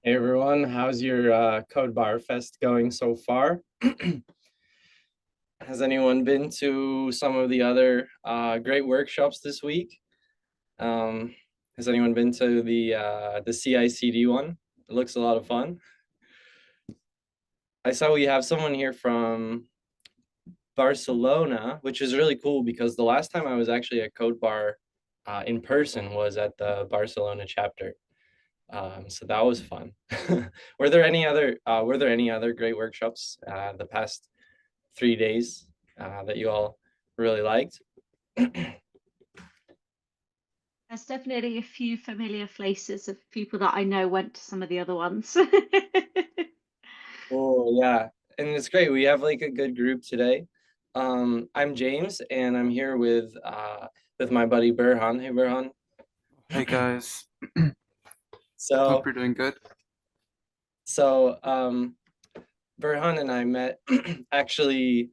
Hey everyone, how's your Code Bar Fest going so far? Has anyone been to some of the other great workshops this week? Um, has anyone been to the CICD one? It looks a lot of fun. I saw we have someone here from Barcelona, which is really cool because the last time I was actually at Code Bar in person was at the Barcelona chapter. So that was fun. Were there any other great workshops the past 3 days that you all really liked? There's definitely a few familiar faces of people that I know went to some of the other ones. Oh yeah, and it's great. We have like a good group today. I'm James, and I'm here with my buddy Burhan. Hey Burhan. Hey guys, hope So you're doing good. so Burhan and I met actually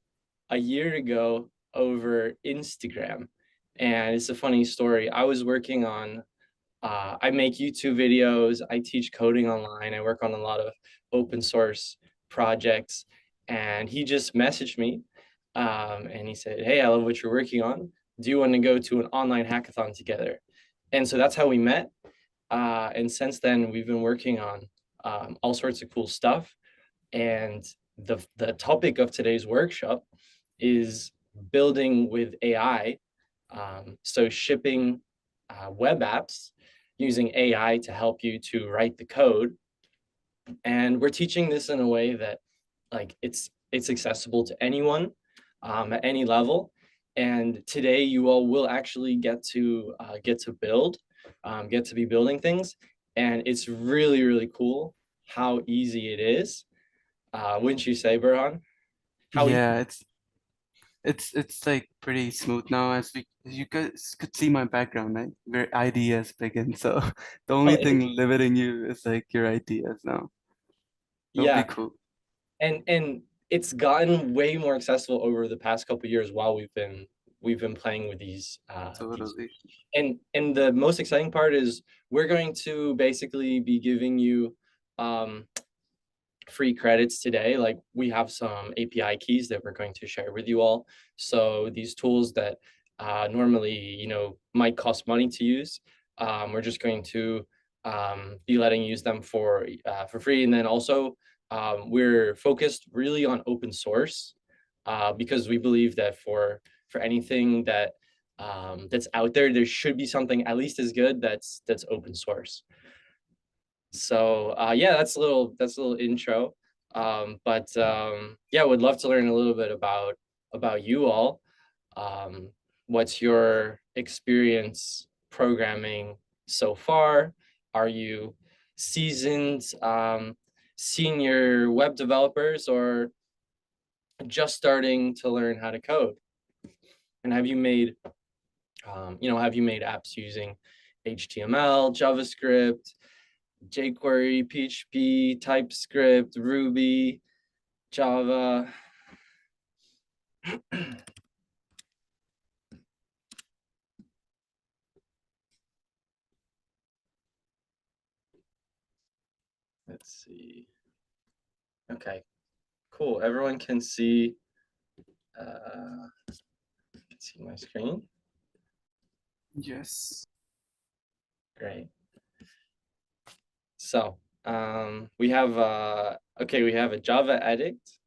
a year ago over Instagram, and it's a funny story. I make YouTube videos, I teach coding online, I work on a lot of open source projects. And he just messaged me and he said, "Hey, I love what you're working on. Do you want to go to an online hackathon together?" And so that's how we met. And since then, we've been working on all sorts of cool stuff. And the topic of today's workshop is building with AI. So shipping web apps using AI to help you to write the code. And we're teaching this in a way that it's accessible to anyone at any level. And today you all will actually get to build, get to be building things. And it's really, really cool how easy it is. Wouldn't you say, Burhan? How easy? Yeah, it's like pretty smooth now as you guys could see my background, right? Where ideas begin. So the only thing limiting you is like your ideas now. That'll be Yeah, cool. and it's gotten way more accessible over the past couple of years while we've been playing with these. Totally. And the most exciting part is we're going to basically be giving you um free credits today. Like we have some API keys that we're going to share with you all. So these tools that normally, might cost money to use, we're just going to be letting you use them for free. And then also, we're focused really on open source because we believe that for anything that's out there, there should be something at least as good that's open source. So yeah, that's a little intro. But yeah, would love to learn a little bit about you all. Um, what's your experience programming so far? Are you seasoned senior web developers or just starting to learn how to code? And have you made apps using HTML, JavaScript, jQuery, PHP, TypeScript, Ruby, Java? Let's see. Okay, cool. Everyone can see my screen. Yes. Great. So we have we have a Java addict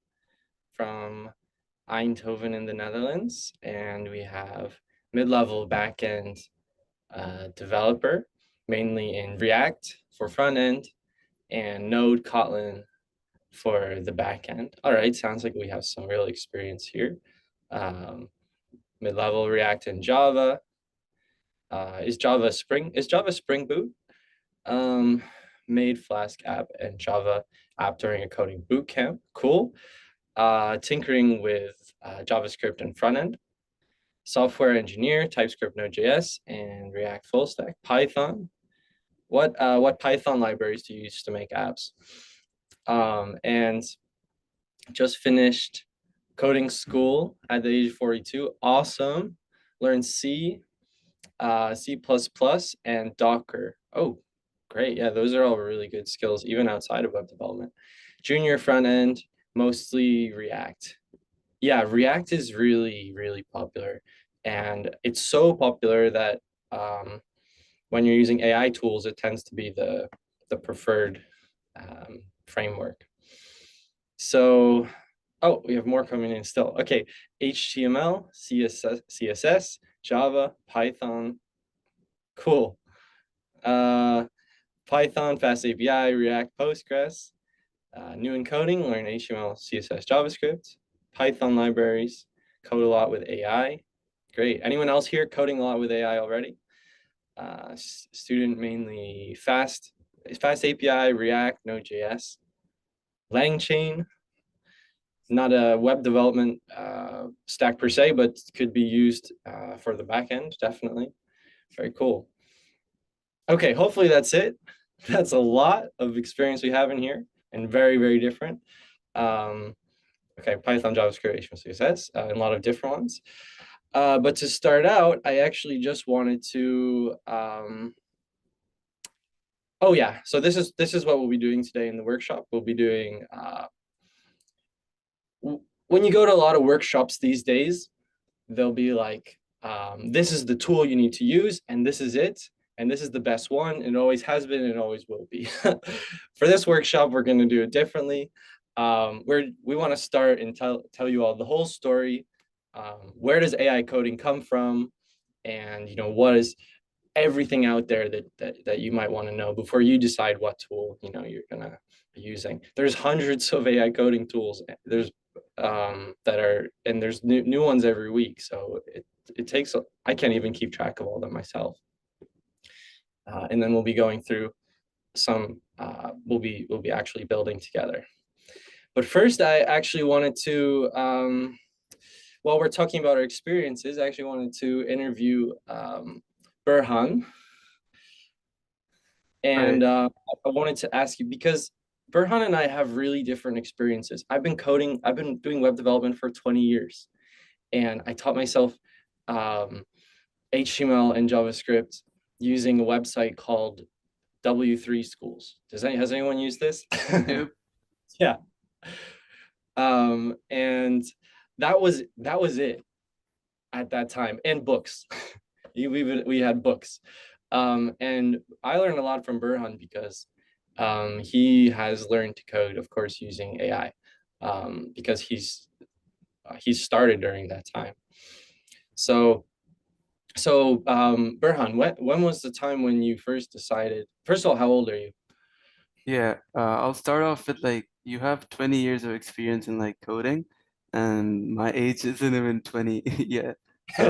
from Eindhoven in the Netherlands, and we have mid-level backend developer, mainly in React for front end and Node Kotlin for the backend. All right, sounds like we have some real experience here. Um, Mid-level React and Java. Is Java Spring Boot? Um, Made Flask app and Java app during a coding boot camp. Cool. Tinkering with JavaScript and front end. Software engineer, TypeScript, Node.js, and React full stack. Python. What Python libraries do you use to make apps? And just finished coding school at the age of 42. Awesome. Learned C, C++, and Docker. Oh, Great. Yeah, those are all really good skills, even outside of web development. Junior front end, mostly React. Yeah, React is really, really popular. And it's so popular that when you're using AI tools, it tends to be the preferred framework. So, oh, we have more coming in still. Okay, HTML, CSS, Java, Python. Cool. Python, Fast API, React, Postgres. New encoding, learn HTML, CSS, JavaScript. Python libraries, code a lot with AI. Great. Anyone else here coding a lot with AI already? Student mainly Fast API, React, Node.js. LangChain, not a web development stack per se, but could be used for the backend, definitely. Very cool. Okay, hopefully that's it. That's a lot of experience we have in here and very, very different. Okay, Python, JavaScript, HTML, CSS, and a lot of different ones. But to start out, I actually just wanted to, oh yeah, so this is what we'll be doing today in the workshop. We'll be doing, when you go to a lot of workshops these days, they'll be like, this is the tool you need to use, and this is it, and this is the best one. It always has been, and it always will be. For this workshop, we're going to do it differently. We want to start and tell you all the whole story. Where does AI coding come from, and what is everything out there that you might want to know before you decide what tool you're gonna be using. There's hundreds of AI coding tools. There's there's new ones every week. So it takes, I can't even keep track of all of them myself. And then we'll be going through some, we'll be actually building together. But first, I actually wanted to, while we're talking about our experiences, I actually wanted to interview Burhan. And I wanted to ask you, because Burhan and I have really different experiences. I've been doing web development for 20 years. And I taught myself HTML and JavaScript using a website called W3 Schools. Has anyone used this? Yep. Yeah. And that was it at that time. And books. We had books. And I learned a lot from Burhan because he has learned to code, of course, using AI, because he started during that time. So Burhan, when was the time when you first decided? First of all, how old are you? Yeah, I'll start off with like you have 20 years of experience in like coding, and my age isn't even 20 yet. So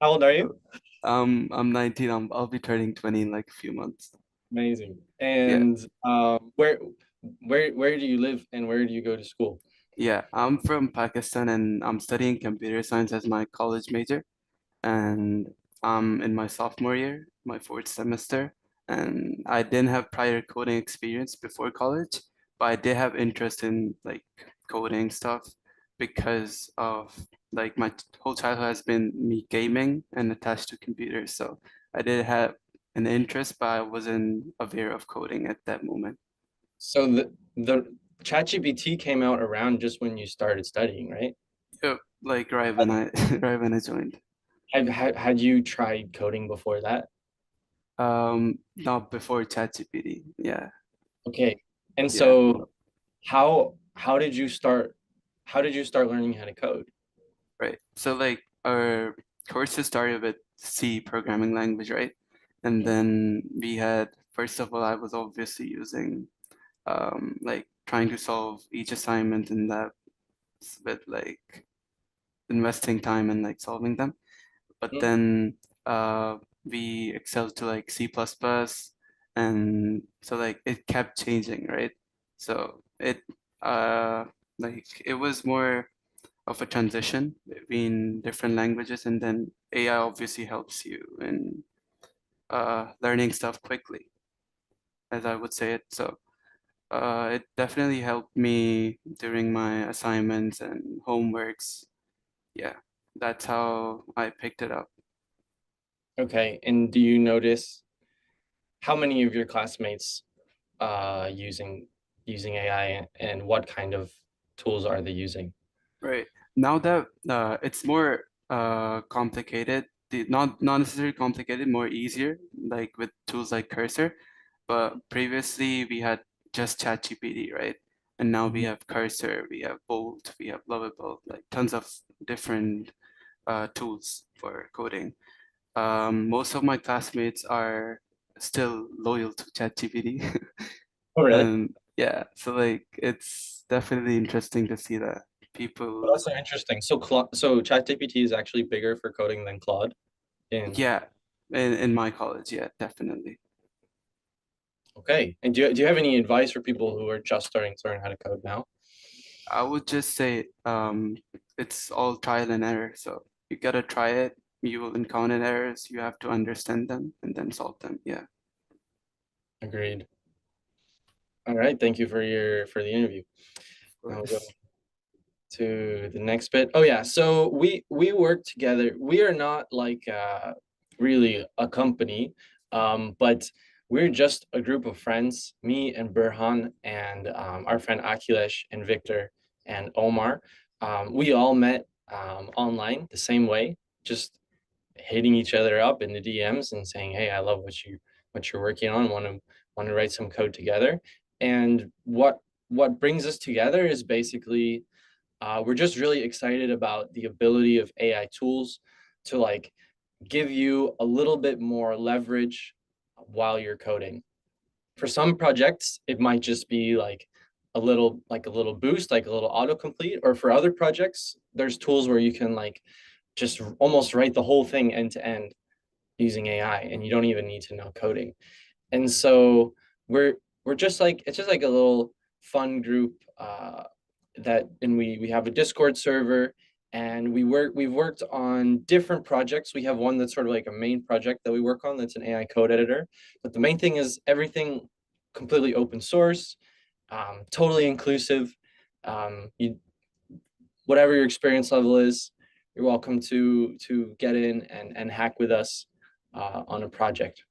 How old are you? I'm 19. I'll be turning 20 in like a few months. Amazing. Yeah, And where do you live and where do you go to school? yeah. I'm from Pakistan and I'm studying computer science as my college major, and I'm in my sophomore year, my fourth semester. And I didn't have prior coding experience before college, but I did have interest in like coding stuff because of like my whole childhood has been me gaming and attached to computers. So I did have an interest, but I wasn't aware of coding at that moment. So the ChatGPT came out around just when you started studying, right? Yep, like right when I right when I joined. Had you tried coding before that? Not before ChatGPT. Yeah, Okay. And yeah. so how did you start learning how to code? Right. So like our courses started with C programming language, right? And then we had, first of all, I was obviously using like trying to solve each assignment in that with like investing time and like solving them. But Mm. then we excelled to like C++, and so like it kept changing, right? So it like it was more of a transition between different languages, and then AI obviously helps you in learning stuff quickly, as I would say it. So it definitely helped me during my assignments and homeworks. Yeah, that's how I picked it up. Okay. And do you notice how many of your classmates using AI, and what kind of tools are they using? Right. Now that it's more complicated, not necessarily complicated, more easier, like with tools like Cursor. But previously we had just ChatGPT, right? And now we Mhm. have Cursor, we have Bolt, we have Lovable, like tons of different tools for coding. Most of my classmates are still loyal to ChatGPT. Oh, really? And yeah, so like it's definitely interesting to see that But people, also interesting. So ChatGPT is actually bigger for coding than Claude in. yeah, in my college, yeah, definitely. Okay. And do you have any advice for people who are just starting to learn how to code now? I would just say it's all trial and error. So you gotta try it. You will encounter errors. You have to understand them and then solve them. Yeah, Agreed. All right. Thank you for the interview. of Now we'll go course. to the next bit. Oh yeah, so we work together. We are not like really a company, but we're just a group of friends, me and Burhan and our friend Akhilesh and Victor and Omar. We all met online the same way, just hitting each other up in the DMs and saying, "Hey, I love what you're working on. Want to write some code together." And what brings us together is basically we're just really excited about the ability of AI tools to like give you a little bit more leverage while you're coding. For some projects, it might just be like a little boost, like a little autocomplete, or for other projects, there's tools where you can like just almost write the whole thing end to end using AI, and you don't even need to know coding. And so we're we're just like it's just like a little fun group that and we have a Discord server, and we've worked on different projects. We have one that's sort of like a main project that we work on that's an AI code editor. But the main thing is everything completely open source, totally inclusive. You whatever your experience level is, you're welcome to get in and hack with us on a project.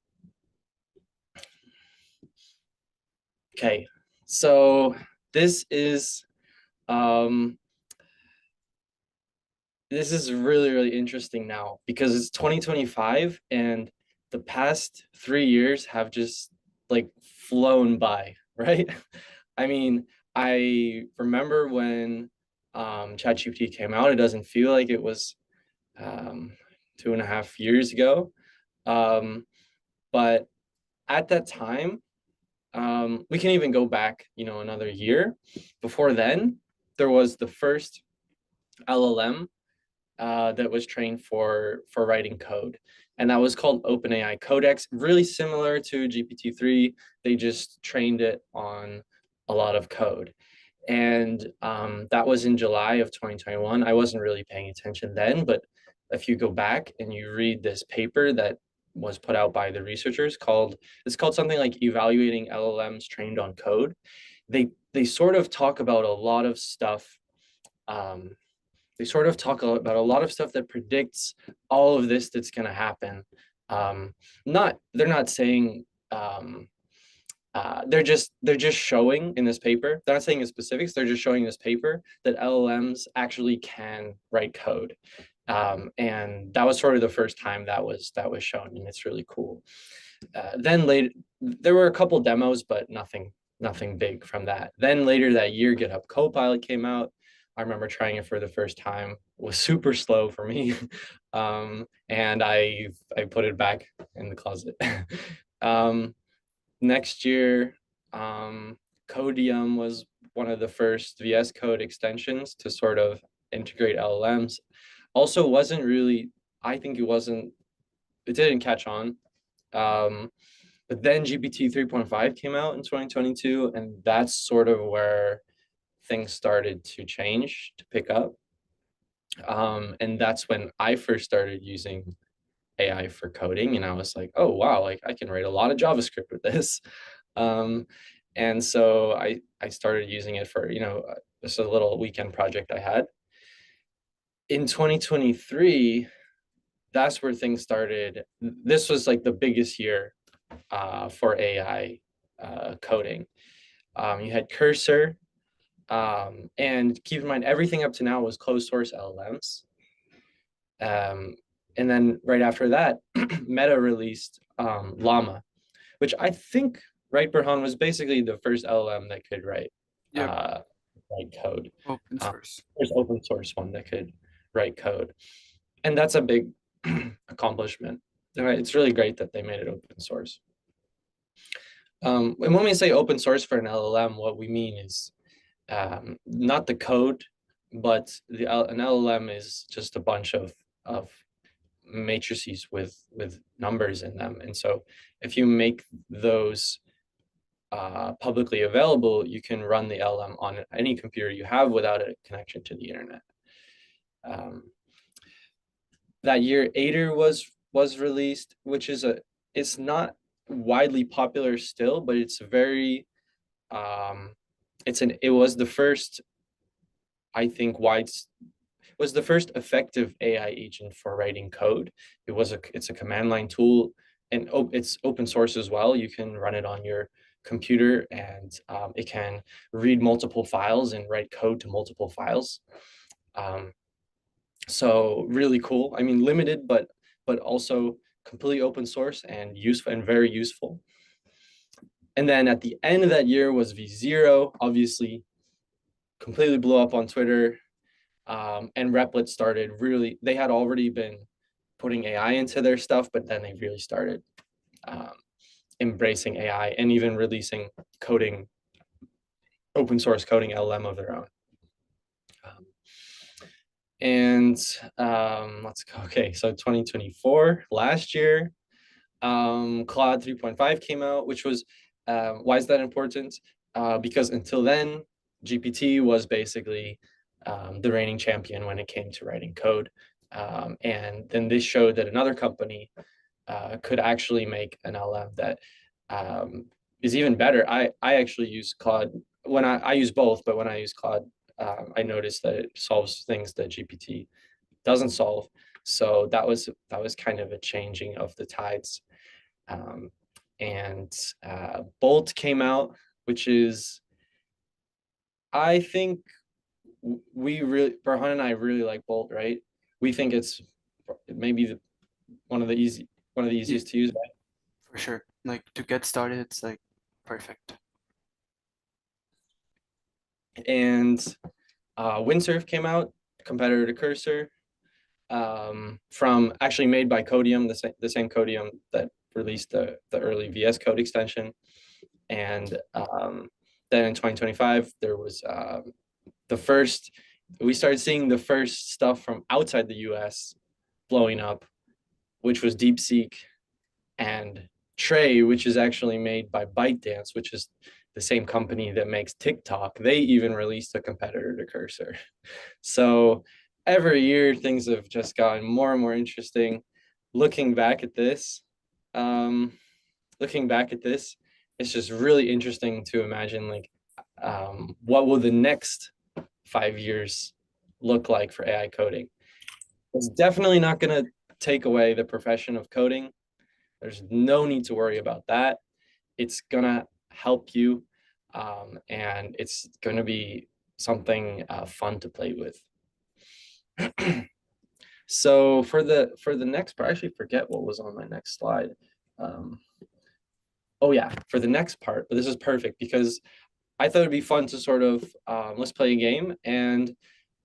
Okay, so this is um, this is really interesting now because it's 2025 and the past 3 years have just like flown by, right? I mean, I remember when ChatGPT came out. It doesn't feel like it was um, 2.5 years ago, um, but at that time, we can even go back, another year. Before then, there was the first LLM that was trained for writing code, and that was called OpenAI Codex. Really similar to GPT-3, they just trained it on a lot of code, and that was in July of 2021. I wasn't really paying attention then, but if you go back and you read this paper that was put out by the researchers it's called something like evaluating LLMs trained on code. They sort of talk about a lot of stuff. Um, they sort of talk about a lot of stuff that predicts all of this that's going to happen. Um, not they're not saying they're just showing in this paper. They're not saying the specifics. They're just showing this paper that LLMs actually can write code, and that was sort of the first time that was shown, and it's really cool. Then later, there were a couple demos, but nothing big from that. Then later that year, GitHub Copilot came out. I remember trying it for the first time. It was super slow for me, and I put it back in the closet. um, Next year, Codium was one of the first VS Code extensions to sort of integrate LLMs. Also, wasn't really, I think it didn't catch on. Um, but then GPT 3.5 came out in 2022, and that's sort of where things started to change, to pick up. And that's when I first started using AI for coding, and I was like, oh wow, like I can write a lot of JavaScript with this. Um, and so I started using it for, just a little weekend project I had. In 2023, that's where things started. This was like the biggest year for AI coding. You had Cursor, and keep in mind, everything up to now was closed source LLMs. And then right after that, Meta released Llama, which I think, right, Burhan, was basically the first LLM that could write Yep. code. Open source. There's open source one that could write code, and that's a big accomplishment. It's really great that they made it open source. And when we say open source for an LLM, what we mean is not the code, but an LLM is just a bunch of matrices with numbers in them. And so if you make those publicly available, you can run the LLM on any computer you have without a connection to the internet. That year, Aider was released, which is it's not widely popular still, but it's very it was the first, I think, was the first effective AI agent for writing code. It's a command line tool, and it's open source as well. You can run it on your computer, and it can read multiple files and write code to multiple files. So really cool. I mean, limited, but also completely open source and useful, and very useful. And then at the end of that year was V0, obviously completely blew up on Twitter. And Replit started they had already been putting AI into their stuff, but then they really started embracing AI and even releasing open source coding LLM of their own. Let's go. Okay, so 2024, last year, Claude 3.5 came out, which was, why is that important? Because until then, GPT was basically the reigning champion when it came to writing code. And then this showed that another company could actually make an LLM that is even better. I actually use Claude when I use both, but when I use Claude, I noticed that it solves things that GPT doesn't solve. So that was kind of a changing of the tides. And Bolt came out, which is, I think Burhan and I really like Bolt, right? We think it's maybe one of the easiest to use. For sure. Like to get started, it's like perfect. And Windsurf came out, competitor to Cursor, from actually made by Codium, the same Codium that released the early VS Code extension. And then in 2025, there was we started seeing the first stuff from outside the US blowing up, which was DeepSeek and Trey, which is actually made by ByteDance, which is the same company that makes TikTok. They even released a competitor to Cursor. So every year things have just gotten more and more interesting. Looking back at this, it's just really interesting to imagine, like, what will the next 5 years look like for AI coding. It's definitely not going to take away the profession of coding. There's no need to worry about that. It's going to help you, and it's going to be something fun to play with. So for the next part, I actually forget what was on my next slide. Oh yeah, for the next part, but this is perfect because I thought it'd be fun to sort of, let's play a game, and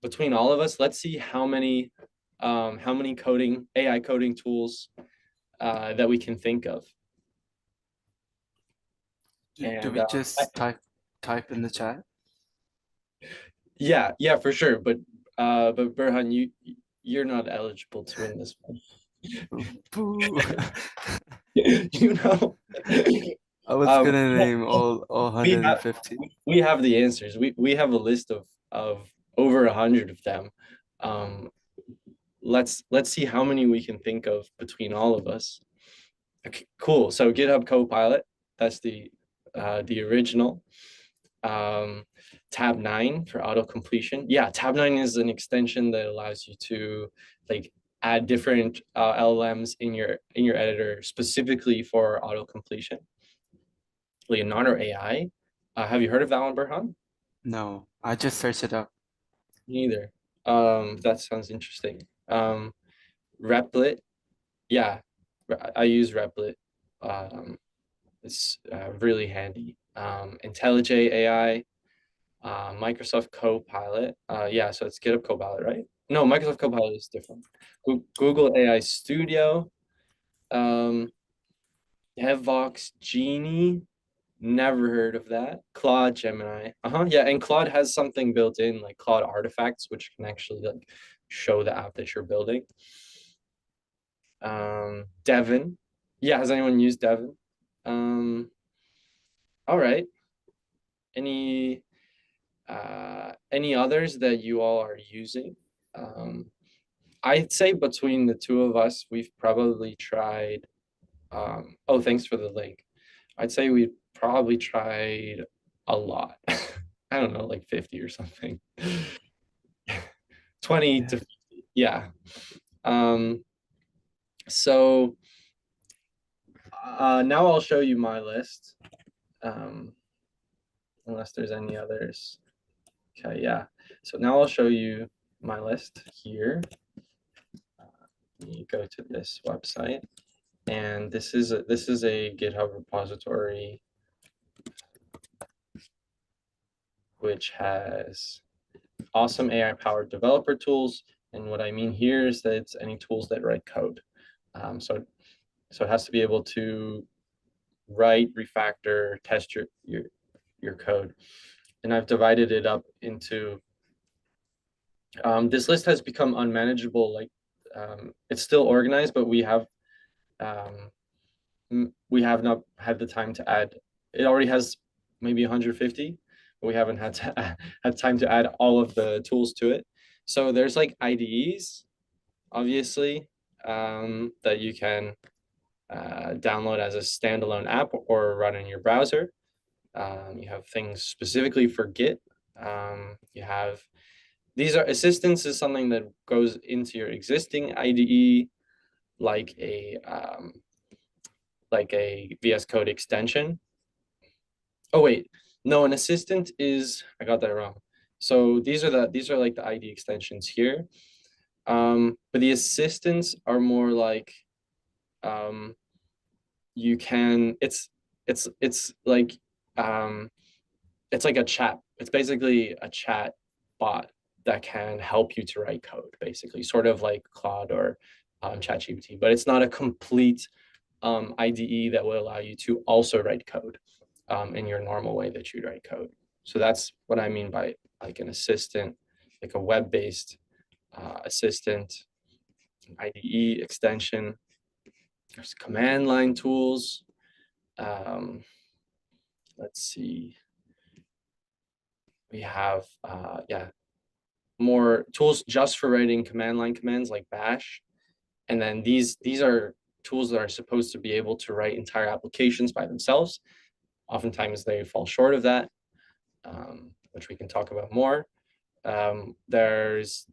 between all of us, let's see how many AI coding tools that we can think of. Do we just type in the chat? Yeah, for sure. But Burhan, you're not eligible to win this one. You know, I was gonna name all 150. We have the answers. We have a list of over 100 of them. Let's see how many we can think of between all of us. Okay, cool. So GitHub Copilot, that's the original. Tab9 for auto completion. Yeah, Tab9 is an extension that allows you to, like, add different LLMs in your editor specifically for auto completion. Leonardo AI. Have you heard of that one, Burhan? No, I just searched it up. Neither. That sounds interesting. Replit. Yeah, I use Replit. It's really handy. IntelliJ AI, Microsoft Copilot. Yeah, so it's GitHub Copilot, right? No, Microsoft Copilot is different. Google AI Studio, DevVox Genie. Never heard of that. Claude Gemini. Yeah, and Claude has something built in like Claude Artifacts, which can actually like show the app that you're building. Devin. Yeah, has anyone used Devin? All right. Any others that you all are using? I'd say between the two of us, we've probably tried. Oh, thanks for the link. I'd say we probably tried a lot. I don't know, like 50 or something. 20 to 50. Yeah. So now I'll show you my list. Unless there's any others. Okay, yeah. So now I'll show you my list here. You go to this website, and this is a GitHub repository which has awesome AI-powered developer tools. And what I mean here is that it's any tools that write code. So it has to be able to write, refactor, test your code. And I've divided it up into. This list has become unmanageable. Like it's still organized, but we have not had the time to add. It already has maybe 150. But we haven't had to had time to add all of the tools to it. So there's like IDEs, obviously, that you can download as a standalone app or run in your browser. You have things specifically for Git. You have these are assistance is something that goes into your existing IDE, like a VS Code extension. Oh wait, no, an assistant is, I got that wrong. So these are like the IDE extensions here. But the assistants are more like you can it's like it's like a chat. It's basically a chat bot that can help you to write code, basically, sort of like Claude or ChatGPT, but it's not a complete IDE that will allow you to also write code in your normal way that you'd write code. So that's what I mean by like an assistant, like a web-based assistant, IDE extension. There's command line tools. Let's see. We have, yeah, more tools just for writing command line commands like bash. And then these are tools that are supposed to be able to write entire applications by themselves. Oftentimes they fall short of that, which we can talk about more.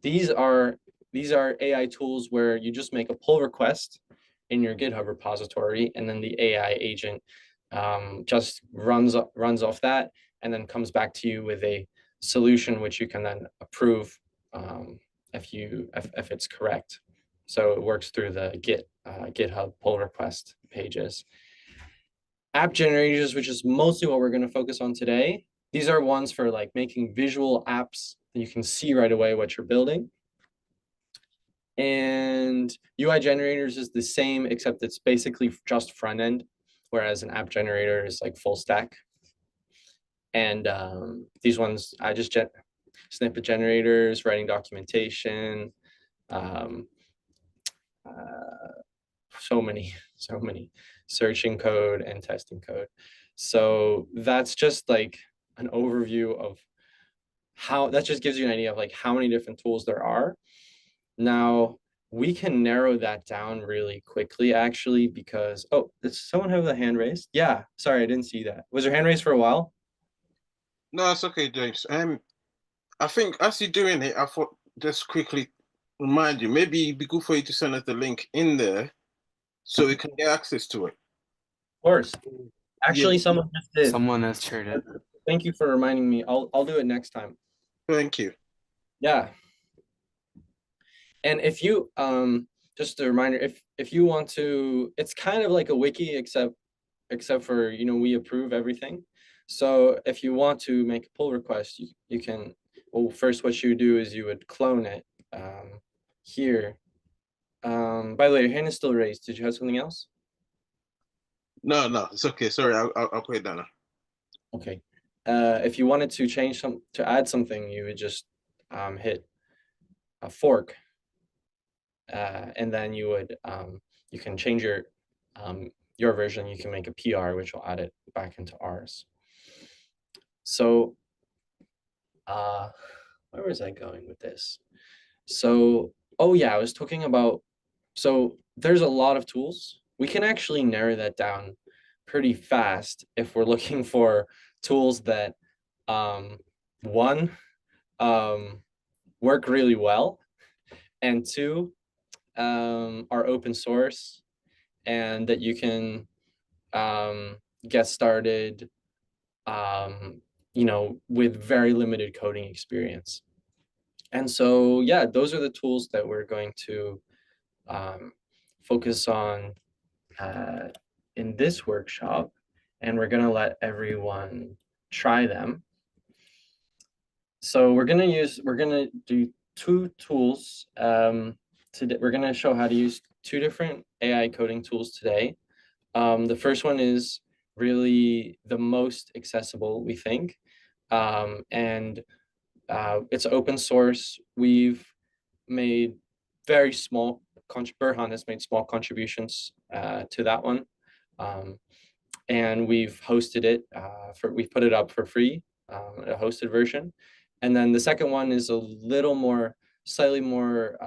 These are AI tools where you just make a pull request in your GitHub repository, and then the AI agent just runs off that and then comes back to you with a solution which you can then approve if it's correct. So it works through the GitHub pull request pages. App generators, which is mostly what we're going to focus on today. These are ones for like making visual apps that you can see right away what you're building. And UI generators is the same, except it's basically just front end, whereas an app generator is like full stack. And these ones, I just snippet generators, writing documentation, so many, searching code and testing code. So that's just like an overview of how, that just gives you an idea of like how many different tools there are. Now we can narrow that down really quickly, actually, because, oh, does someone have the hand raised? Yeah, sorry, I didn't see that. Was your hand raised for a while? No, it's okay, James. I think as you're doing it, I thought just quickly remind you, maybe it'd be good for you to send us the link in there so we can get access to it. Of course. Yeah. Actually, someone just did. Someone has shared it. Thank you for reminding me. I'll do it next time. Thank you. Yeah. And if you just a reminder, if you want to, it's kind of like a wiki except for, you know, we approve everything. So if you want to make a pull request, you can, well, first what you would do is you would clone it here. By the way, your hand is still raised. Did you have something else? No, it's okay. Sorry, I'll put it down now. Okay. If you wanted to to add something, you would just hit a fork, and then you can change your version. You can make a PR, which will add it back into ours. So, where was I going with this? So, oh yeah, I was talking about, so there's a lot of tools. We can actually narrow that down pretty fast if we're looking for tools that one, work really well, and two, are open source, and that you can get started, you know, with very limited coding experience. And so, yeah, those are the tools that we're going to focus on in this workshop, and we're going to let everyone try them. So we're going to do two tools today. We're going to show how to use two different AI coding tools today. The first one is really the most accessible, we think, and it's open source. We've made very small, Burhan has made small contributions to that one. And we've hosted it, we've put it up for free, a hosted version. And then the second one is a little more, slightly more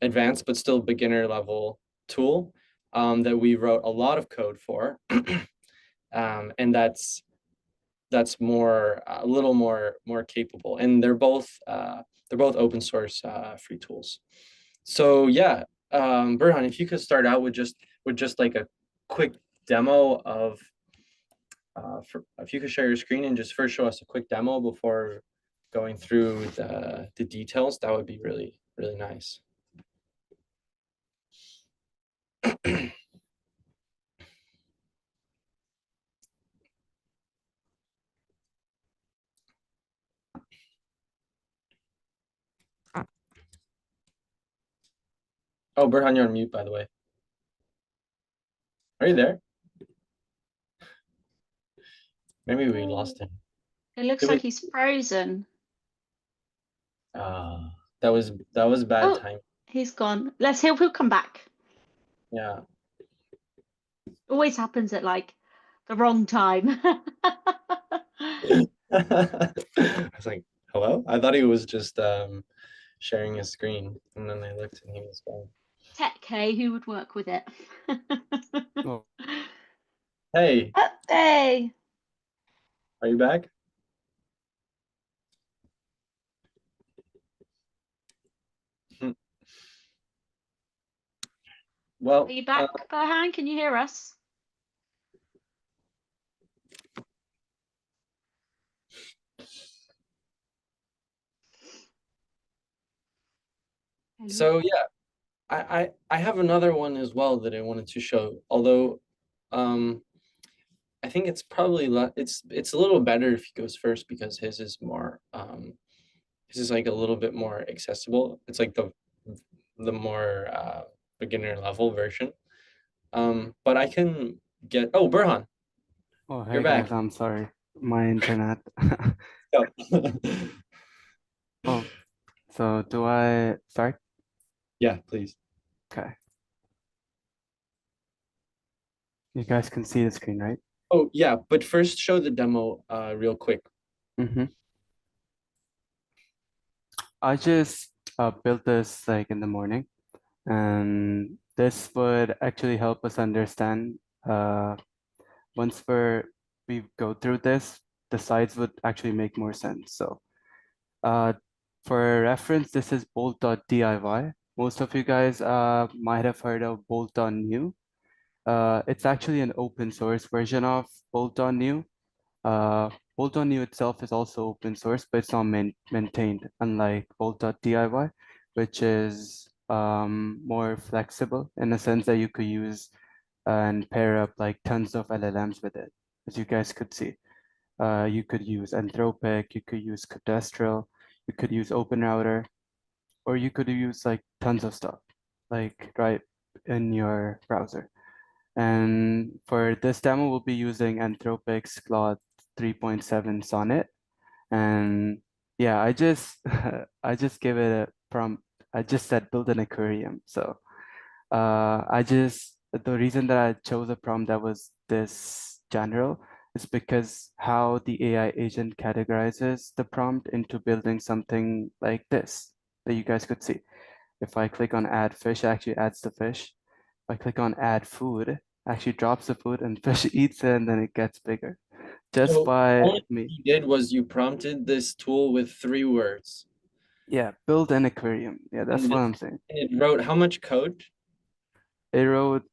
advanced, but still beginner level tool that we wrote a lot of code for. And that's more, a little more capable. And they're both open source free tools. So yeah, Burhan, if you could start out with just like a quick demo of, if you could share your screen and just first show us a quick demo before going through the details, that would be really, really nice. Oh, Burhan, you're on mute, by the way. Are you there? Maybe we lost him. It looks like he's frozen. That was bad time. He's gone. Let's hope he'll come back. Yeah. Always happens at like the wrong time. I was like, hello? I thought he was just sharing his screen, and then I looked and he was gone. Tech K, who would work with it? Oh. Hey. Hey. Are you back? Well, are you back, Burhan? Can you hear us? So yeah, I have another one as well that I wanted to show, although I think it's probably it's a little better if he goes first, because his is more his is like a little bit more accessible. It's like the more beginner level version. But I can get, oh, Burhan. Oh, hey You're back. guys, I'm sorry. My internet. Oh, so do I start? Yeah, please. Okay. You guys can see the screen, right? Oh, yeah, but first show the demo real quick. I just built this like in the morning, and this would actually help us understand once we go through this, the sides would actually make more sense. So For reference, this is bolt.diy. Most of you guys might have heard of bolt.new. It's actually an open source version of bolt.new. Bolt.new itself is also open source, but it's not maintained, unlike bolt.diy, which is more flexible in the sense that you could use and pair up like tons of LLMs with it, as you guys could see. You could use Anthropic, you could use Cadastral, you could use OpenRouter, or you could use like tons of stuff, like right in your browser. And for this demo, we'll be using Anthropic's Claude 3.7 Sonnet. And yeah, I just I just gave it a prompt. I just said build an aquarium. So the reason that I chose a prompt that was this general is because how the AI agent categorizes the prompt into building something like this that you guys could see. If I click on add fish, it actually adds the fish. If I click on add food, it actually drops the food and fish eats it and then it gets bigger. Just So by all me. you did was you prompted this tool with 3 words, Yeah, build an aquarium. Yeah, that's and what I'm saying. it wrote how much code? It wrote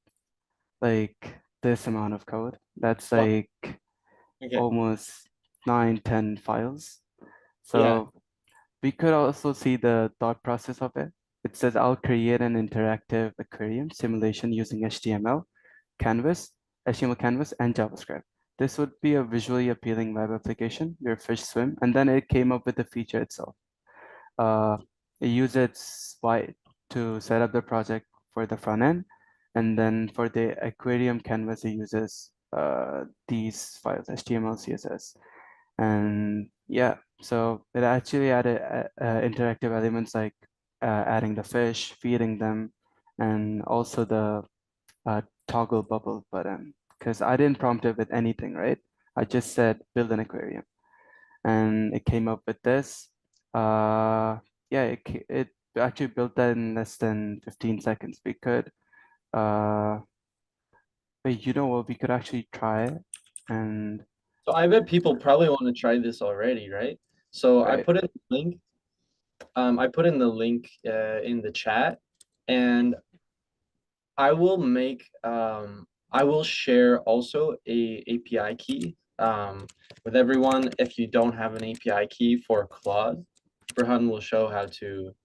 like this amount of code. That's Wow. like Okay. almost 9-10 files. Yeah. So we could also see the thought process of it. It says I'll create an interactive aquarium simulation using HTML canvas, and JavaScript. This would be a visually appealing web application, your fish swim, and then it came up with the feature itself. It uses Swipe to set up the project for the front end, and then for the aquarium canvas, it uses these files, HTML, CSS, and yeah. So it actually added interactive elements like adding the fish, feeding them, and also the toggle bubble button. Because I didn't prompt it with anything, right? I just said build an aquarium, and it came up with this. Yeah, it actually built that in less than 15 seconds. We could, wait, you know what? We could actually try it, and So I bet people probably want to try this already, right? So I right. put in the link. I put in the link in the chat, and I will make I will share also a API key with everyone. If you don't have an API key for Claude, Burhan will show how to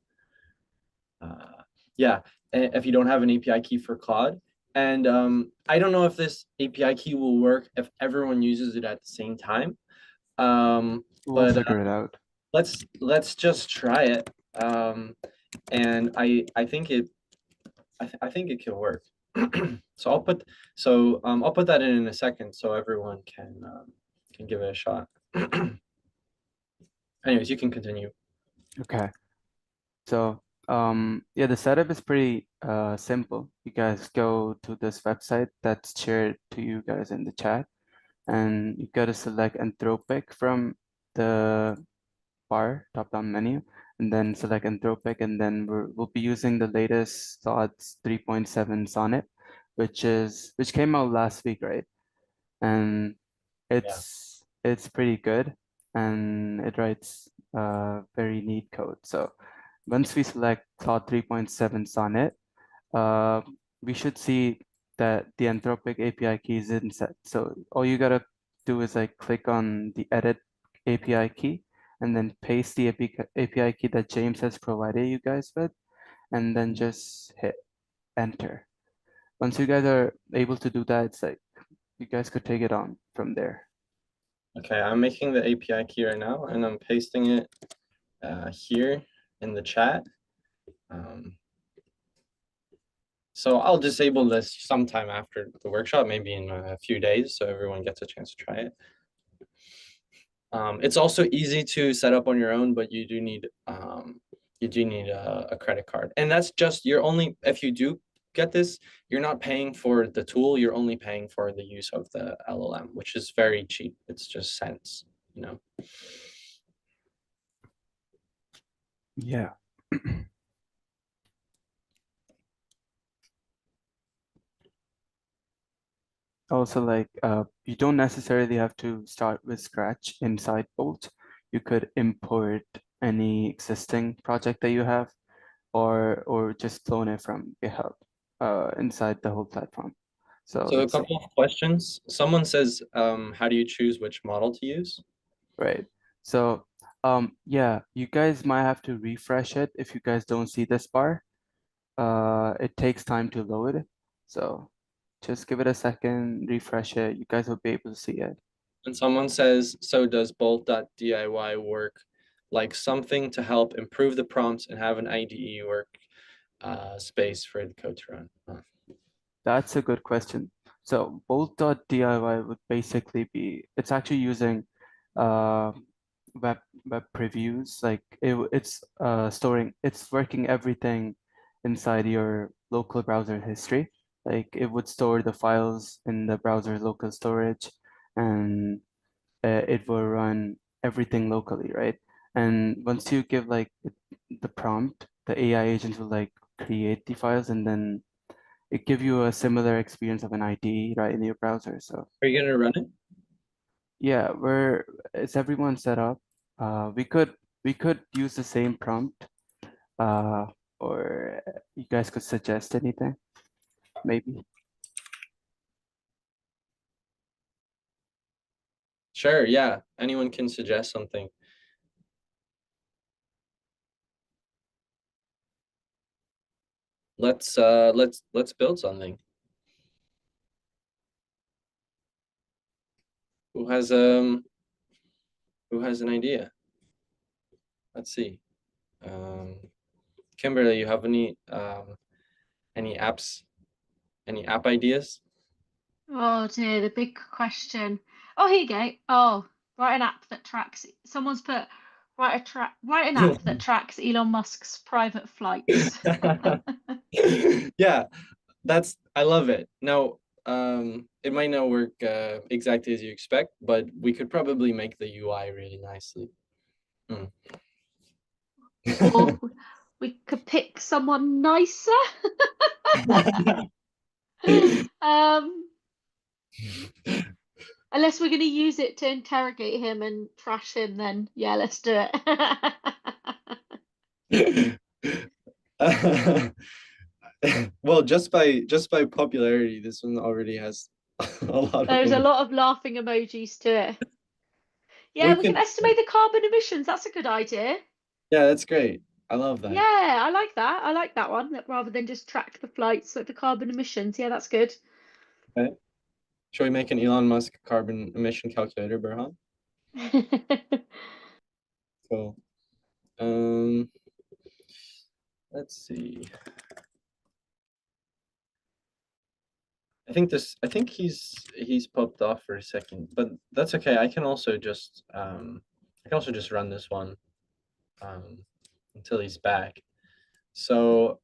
yeah, if you don't have an API key for Claude. And I don't know if this API key will work if everyone uses it at the same time. We'll But figure it out. let's just try it. And I think I think it can work. So I'll put that in a second so everyone can give it a shot. Anyways, you can continue. Okay. So yeah, the setup is pretty simple. You guys go to this website that's shared to you guys in the chat, and you gotta select Anthropic from the bar top-down menu, and then select Anthropic, and then we'll be using the latest Claude's 3.7 Sonnet, which came out last week, right? And Yeah. it's pretty good, and it writes very neat code. So once we select Claude 3.7 Sonnet, we should see that the Anthropic API key is in set. So all you gotta do is like click on the edit API key and then paste the API key that James has provided you guys with, and then just hit enter. Once you guys are able to do that, it's like you guys could take it on from there. Okay, I'm making the API key right now, and I'm pasting it here in the chat. So I'll disable this sometime after the workshop, maybe in a few days, so everyone gets a chance to try it. It's also easy to set up on your own, but you do need a credit card, and that's just if you do get this, you're not paying for the tool, you're only paying for the use of the LLM, which is very cheap. It's just cents, you know. Yeah. Also, like you don't necessarily have to start with scratch inside Bolt. You could import any existing project that you have, or just clone it from GitHub inside the whole platform. So So a let's see. couple of questions. Someone says, how do you choose which model to use? Right. So yeah, you guys might have to refresh it if you guys don't see this bar. It takes time to load. So just give it a second, refresh it. You guys will be able to see it. And someone says, so does bolt.diy work like something to help improve the prompts and have an IDE work space for the code to run? That's a good question. So bolt.diy would basically be, it's actually using uh, web previews. Like it's storing, it's working everything inside your local browser history. Like it would store the files in the browser's local storage, and it will run everything locally, right? And once you give like the prompt, the AI agent will like create the files, and then it give you a similar experience of an IDE right in your browser. So Are you gonna run it? yeah, is everyone set up? We could use the same prompt, uh, or you guys could suggest anything, maybe. Sure, yeah. Anyone can suggest something. Let's build something. Who has an idea? Let's see. Kimberly, you have any apps, any app ideas? Oh dear, the big question. Oh, here you go. Oh, write an app that tracks. Someone's put write an app that tracks Elon Musk's private flights. Yeah, I love it. Now, it might not work exactly as you expect, but we could probably make the UI really nicely. Or we could pick someone nicer. Unless we're going to use it to interrogate him and trash him, then yeah, let's do it. Well, just by popularity, this one already has a lot There's a of. lot of laughing emojis to it. Yeah, We we can can, estimate the carbon emissions. That's a good idea. yeah, that's great. I love that. Yeah, I like that. I like that one. That rather than just track the flights, like the carbon emissions. Yeah, that's good. Okay. Shall we make an Elon Musk carbon emission calculator, Burhan? Cool. Let's see. I think he's popped off for a second, but that's okay. I can also just run this one until he's back. So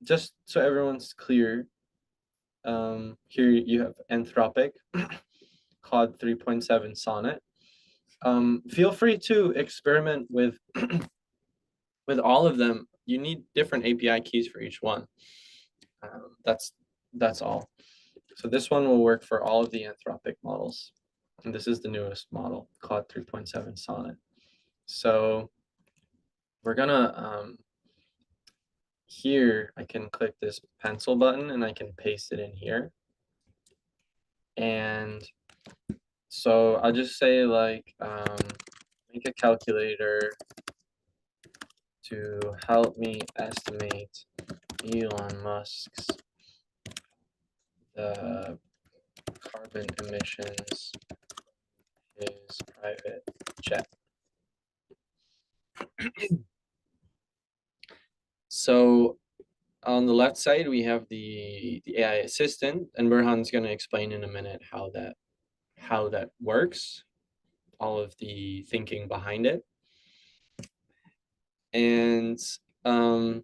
just so everyone's clear, here you have Anthropic, Claude 3.7 Sonnet. Feel free to experiment with with all of them. You need different API keys for each one. That's all. So this one will work for all of the Anthropic models. And this is the newest model, Claude 3.7 Sonnet. So we're gonna, here, I can click this pencil button and I can paste it in here. And so I'll just say like, make a calculator to help me estimate Elon Musk's the carbon emissions his private jet. So on the left side, we have the AI assistant, and Burhan's going to explain in a minute how that works, all of the thinking behind it. And on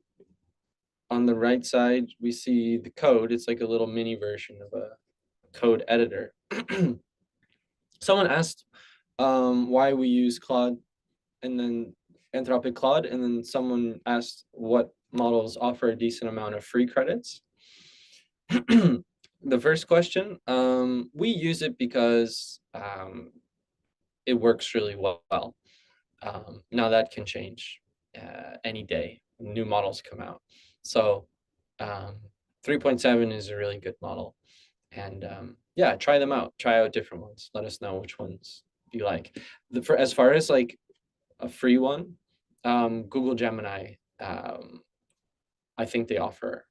the right side, we see the code. It's like a little mini version of a code editor. Someone asked why we use Claude and then Anthropic Claude, and then someone asked what models offer a decent amount of free credits. The first question, we use it because it works really well. Now that can change any day. New models come out. So 3.7 is a really good model. And yeah, try them out. Try out different ones. Let us know which ones you like. As far as like a free one, Google Gemini, I think they offer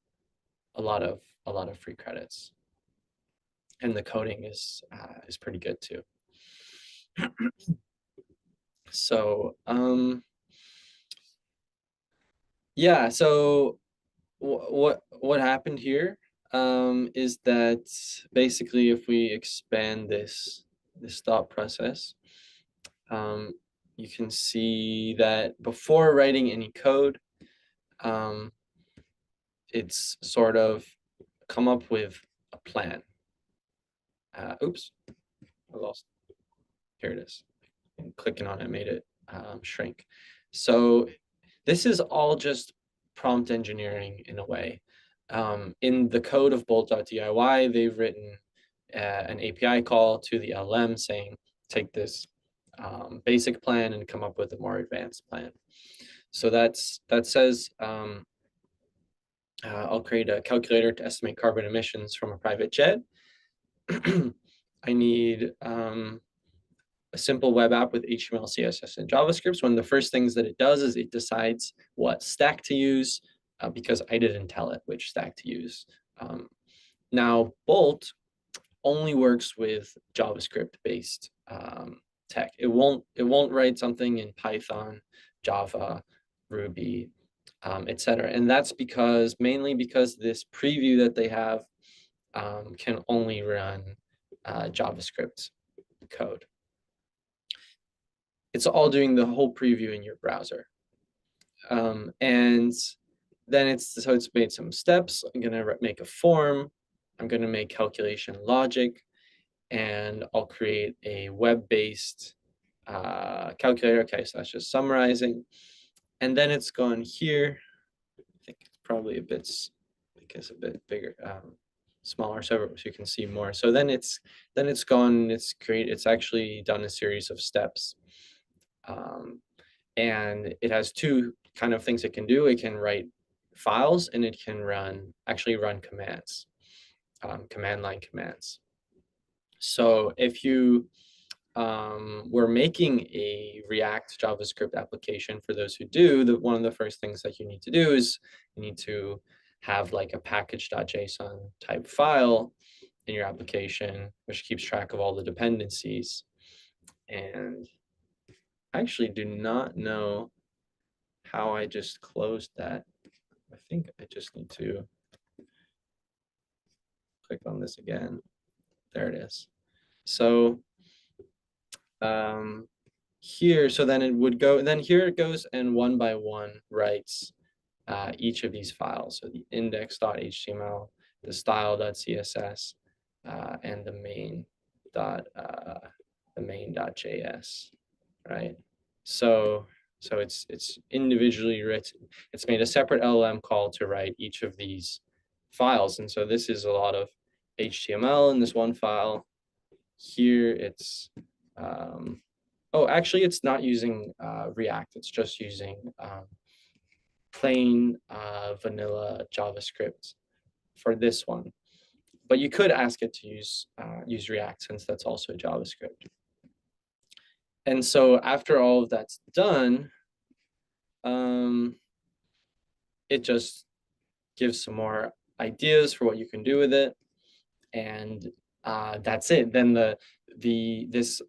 a lot of free credits, and the coding is pretty good too. So yeah, so what happened here is that basically if we expand this thought process, you can see that before writing any code, it's sort of come up with a plan. Oops, I lost. Here it is. And clicking on it made it shrink. So this is all just prompt engineering in a way. In the code of bolt.diy, they've written an API call to the LM saying, take this basic plan and come up with a more advanced plan. So that says, I'll create a calculator to estimate carbon emissions from a private jet. I need a simple web app with HTML, CSS, and JavaScript. So one of the first things that it does is it decides what stack to use, because I didn't tell it which stack to use. Now, Bolt only works with JavaScript-based tech. It won't write something in Python, Java, Ruby, etc. And that's mainly because this preview that they have can only run JavaScript code. It's all doing the whole preview in your browser. And then it's made some steps. I'm gonna make a form. I'm gonna make calculation logic, and I'll create a web-based calculator. Okay, so that's just summarizing. And then it's gone here. I think it's probably a bit bigger, smaller, so you can see more. So then it's gone. It's actually done a series of steps. And it has two kind of things it can do. It can write files, and it can actually run commands, command line commands. So if you were making a React JavaScript application, for those who do, one of the first things that you need to do is you need to have like a package.json type file in your application, which keeps track of all the dependencies. And I actually do not know how I just closed that. I think I just need to click on this again. There it is. So here, so then it would go, and then here it goes and one by one writes each of these files. So the index.html, the style.css, and the main.js, right? So it's individually written. It's made a separate LLM call to write each of these files. And so this is a lot of HTML in this one file. Here it's, oh, actually it's not using React. It's just using plain vanilla JavaScript for this one. But you could ask it to use React, since that's also JavaScript. And so after all of that's done, it just gives some more ideas for what you can do with it, and that's it. Then this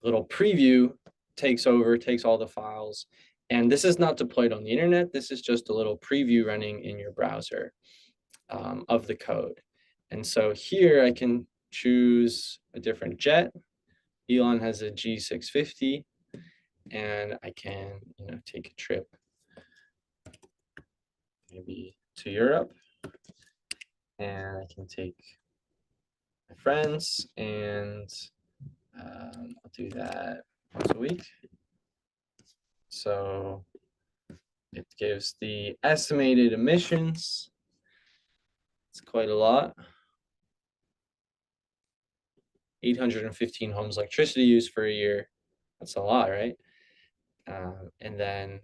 little preview takes all the files, and this is not deployed on the internet. This is just a little preview running in your browser of the code. And so here I can choose a different jet. Elon has a G650, and I can, take a trip maybe to Europe, and I can take my friends, and I'll do that once a week. So it gives the estimated emissions. It's quite a lot. 815 homes electricity use for a year. That's a lot, right? And then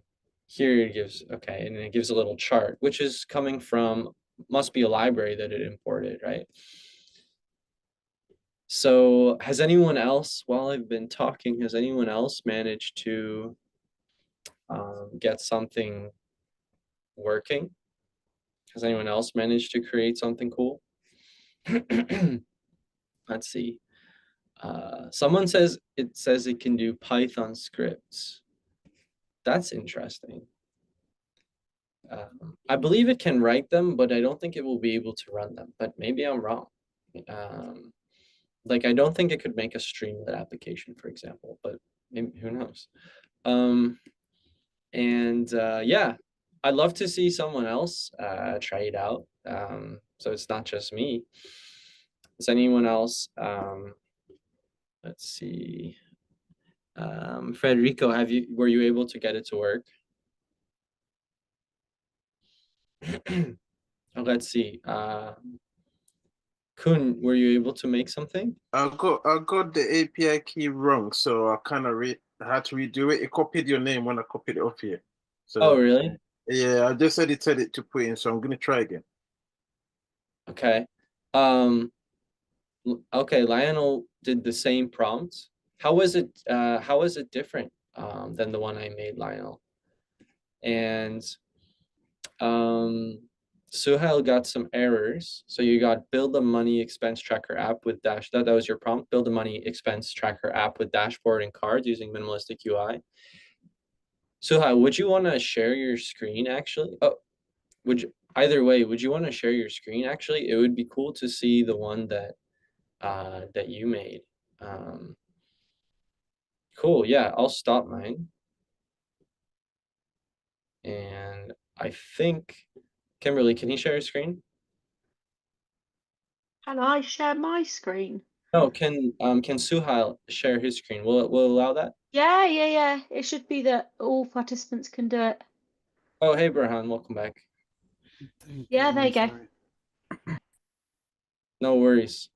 here it gives, okay, and it gives a little chart, which is coming from, must be a library that it imported, right? So has anyone else, while I've been talking, has anyone else managed to get something working? Has anyone else managed to create something cool? Let's see. Someone says it can do Python scripts. That's interesting. I believe it can write them, but I don't think it will be able to run them. But maybe I'm wrong. Like I don't think it could make a Streamlit application, for example. But maybe, who knows? Yeah, I'd love to see someone else try it out. So it's not just me. Is anyone else? Let's see. Federico, were you able to get it to work? Let's see. Kun, were you able to make something? I got the API key wrong, so I kind of had to redo it. It copied your name when I copied it off here. So Oh, really? yeah, I just edited it to put in, so I'm gonna try again. Okay. Okay, Lionel did the same prompt. How was it different than the one I made, Lionel? And Suhail got some errors. So you got build a money expense tracker app with dash. That was your prompt. Build a money expense tracker app with dashboard and cards using minimalistic UI. Suhail, would you want to share your screen actually? Oh, either way, would you want to share your screen actually? It would be cool to see the one that you made. Cool, yeah, I'll stop mine. And I think, Kimberly, can you share your screen? Can I share my screen? No, can Suhail share his screen? Will it allow that? Yeah. It should be that all participants can do it. Oh, hey, Burhan, welcome back. Thank Yeah, there I'm you go. sorry. No worries.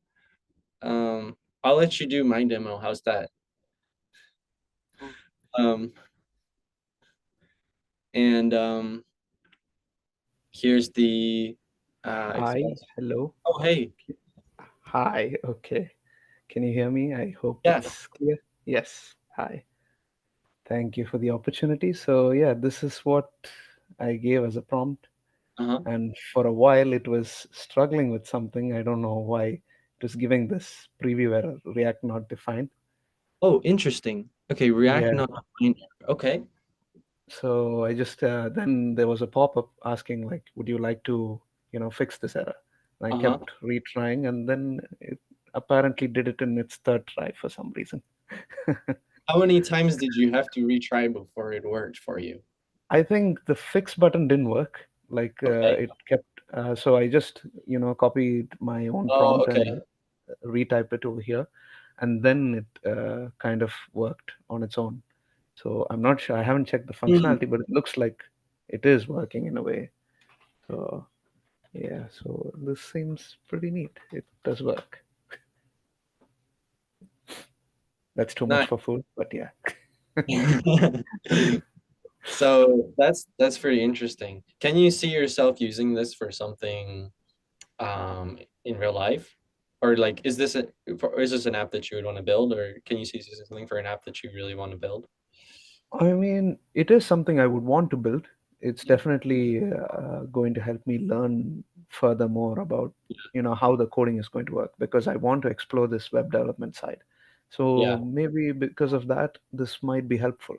I'll let you do my demo. How's that? Here's the Hi, hello. Oh, hey. Hi, okay. Can you hear me? I hope Yeah. it's clear. Yes, hi. Thank you for the opportunity. So, yeah, this is what I gave as a prompt. Uh-huh. And for a while, it was struggling with something. I don't know why it was giving this preview error, React not defined. Oh, interesting. Okay, React Yeah. not defined. Okay. So I just then there was a pop-up asking like, would you like to, fix this error? And I kept retrying, and then it apparently did it in its third try for some reason. How many times did you have to retry before it worked for you? I think the fix button didn't work. Like it kept. So I just copied my own prompt and retyped it over here, and then it kind of worked on its own. So I'm not sure. I haven't checked the functionality, but it looks like it is working in a way. So yeah, so this seems pretty neat. It does work. That's too much for food, but yeah. So that's pretty interesting. Can you see yourself using this for something in real life? Or like, is this an app that you would want to build, or can you see something for an app that you really want to build? I mean, it is something I would want to build. It's definitely going to help me learn further more about, how the coding is going to work, because I want to explore this web development side. So maybe because of that, this might be helpful.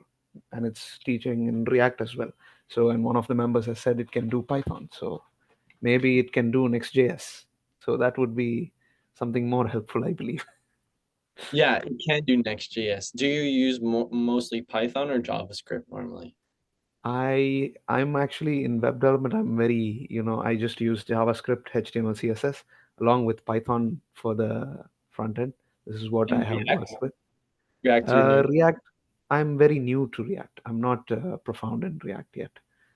And it's teaching in React as well. So, and one of the members has said it can do Python. So maybe it can do Next.js. So that would be something more helpful, I believe. Yeah, it can do Next.js. Do you use mostly Python or JavaScript normally? I'm actually in web development. I'm very, I just use JavaScript, HTML, CSS, along with Python for the front end. This is what I have worked with. React, I'm very new to React. I'm not profound in React yet.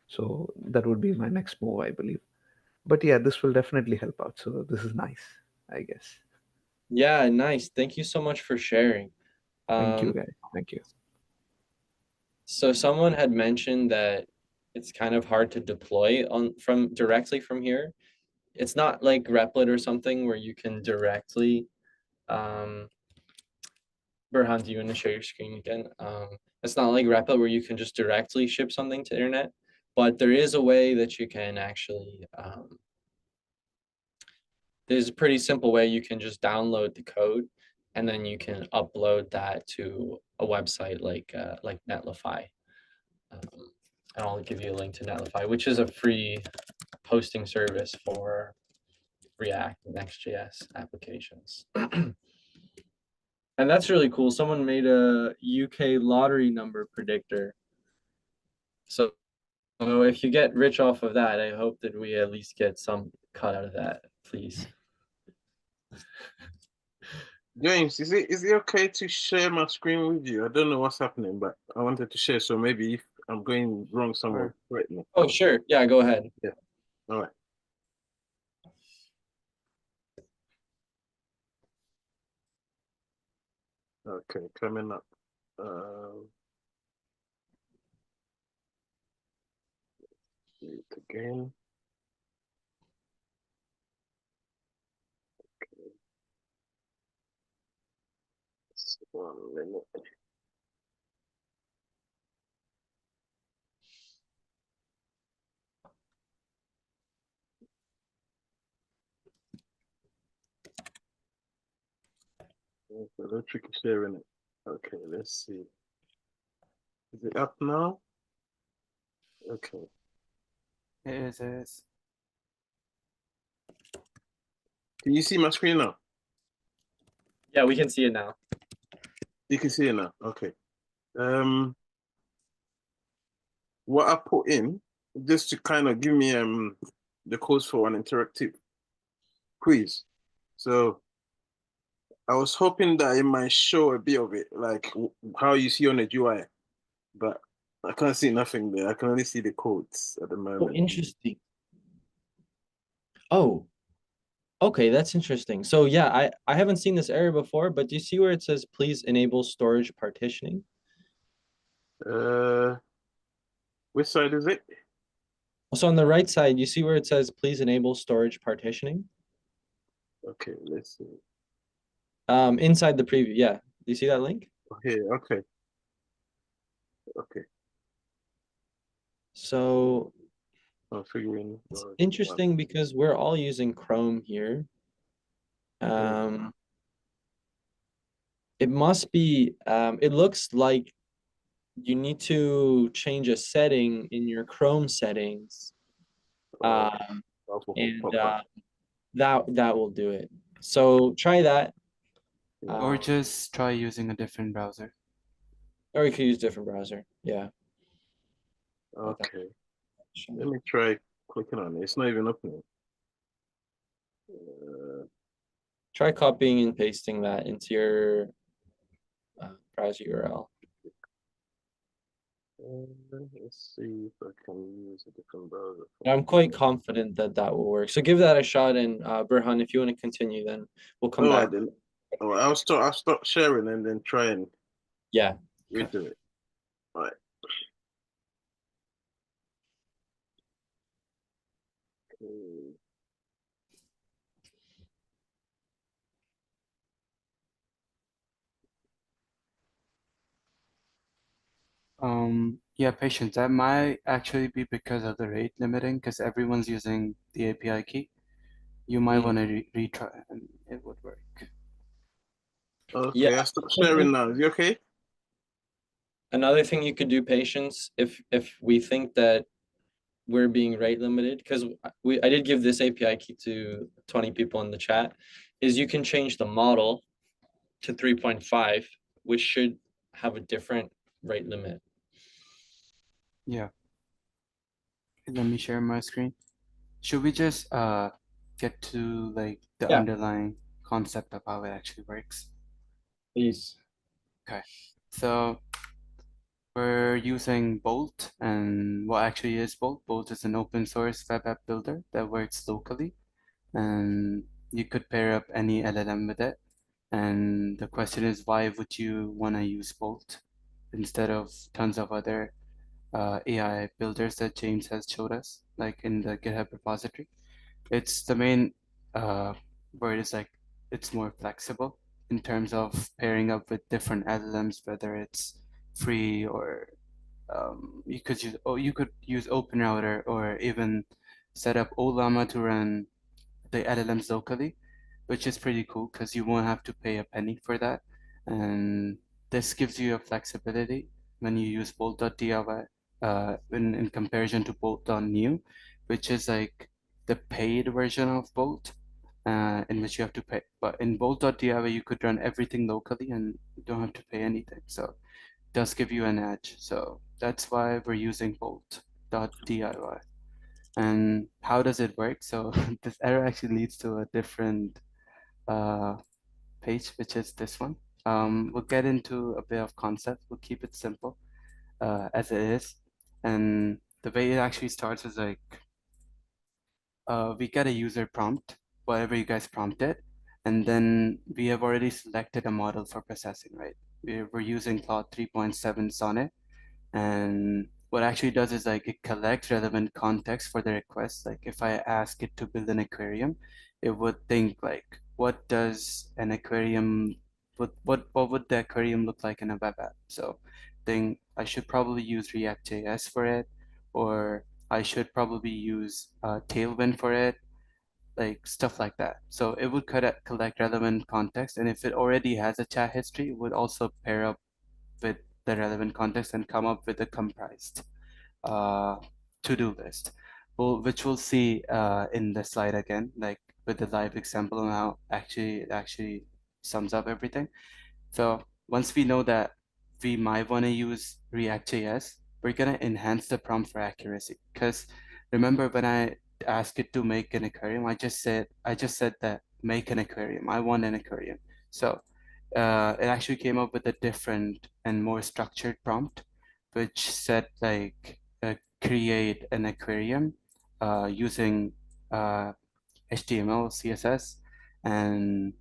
So that would be my next move, I believe. But yeah, this will definitely help out. So this is nice, I guess. Yeah, nice. Thank you so much for sharing. Thank you, guys. Thank you. So someone had mentioned that it's kind of hard to deploy directly from here. It's not like Replit or something where you can directly Burhan, do you want to share your screen again? It's not like Replit where you can just directly ship something to internet, but there is a way that you can actually there's a pretty simple way you can just download the code and then you can upload that to a website like Netlify. And I'll give you a link to Netlify, which is a free hosting service for React and Next.js applications. And that's really cool. Someone made a UK lottery number predictor. So if you get rich off of that, I hope that we at least get some cut out of that, please. James, is it okay to share my screen with you? I don't know what's happening, but I wanted to share. So maybe if I'm going wrong somewhere, correct me. Oh, sure. Yeah, go ahead. Yeah. All right. Okay, coming up. Do it again. Okay. Just 1 minute. It's a little tricky sharing it. Okay, let's see. Is it up now? Okay. It is. Can you see my screen now? Yeah, we can see it now. You can see it now. Okay. What I put in just to kind of give me the codes for an interactive quiz. So I was hoping that it might show a bit of it, like how you see on the UI, but I can't see nothing there. I can only see the codes at the Oh, moment. interesting. Oh, okay, that's interesting. So yeah, I haven't seen this error before, but do you see where it says please enable storage partitioning? Which side is it? So on the right side, you see where it says please enable storage partitioning? Okay, let's see. Inside the preview, yeah. Do you see that link? Okay, okay. Okay. So I'm figuring. it's interesting because we're all using Chrome here. It must be, it looks like you need to change a setting in your Chrome settings. And that will do it. So try that. Or just try using a different browser. Or you could use different browser. Yeah. Okay. Let me try clicking on it. It's not even opening. Try copying and pasting that into your browser URL. Let's see if I can use a different browser. I'm quite confident that that will work. So give that a shot, and Burhan, if you want to continue, then we'll come back. Oh, I'll stop sharing and then try and redo it. All right. Yeah, patience. That might actually be because of the rate limiting, because everyone's using the API key. You might want to retry and it would work. Okay, yeah. I'll stop sharing now. Is it okay? Another thing you could do, patience, if we think that we're being rate limited, because I did give this API key to 20 people in the chat, is you can change the model to 3.5, which should have a different rate limit. Yeah. Let me share my screen. Should we just get to like the underlying concept of how it actually works? Please. Okay. So we're using Bolt, and what actually is Bolt? Bolt is an open source web app builder that works locally, and you could pair up any LLM with it. And the question is, why would you want to use Bolt? instead of tons of other AI builders that James has showed us, like in the GitHub repository. It's the main word is like it's more flexible in terms of pairing up with different LLMs, whether it's free or you could use OpenRouter or even set up Ollama to run the LLMs locally, which is pretty cool because you won't have to pay a penny for that. And this gives you a flexibility when you use Bolt.diy in comparison to Bolt.new, which is like the paid version of Bolt, in which you have to pay. But in Bolt.diy, you could run everything locally and you don't have to pay anything. So it does give you an edge. So that's why we're using Bolt.diy. And how does it work? So this error actually leads to a different uh, page, which is this one. We'll get into a bit of concept. We'll keep it simple as it is. And the way it actually starts is like we get a user prompt, whatever you guys prompted, and then we have already selected a model for processing, right? We're using Claude 3.7 Sonnet. And what it actually does is like it collects relevant context for the request. Like if I ask it to build an aquarium, it would think like, what does an aquarium, what would the aquarium look like in a web app? So think I should probably use React.js for it, or I should probably use Tailwind for it, like stuff like that. So it would collect relevant context, and if it already has a chat history, it would also pair up with the relevant context and come up with a comprised uh, to-do list, which we'll see in the slide again, like with the live example on how it actually sums up everything. So once we know that we might want to use React.js, we're gonna enhance the prompt for accuracy. Because remember when I asked it to make an aquarium, I just said that make an aquarium. I want an aquarium. So it actually came up with a different and more structured prompt, which said like create an aquarium using HTML, CSS, and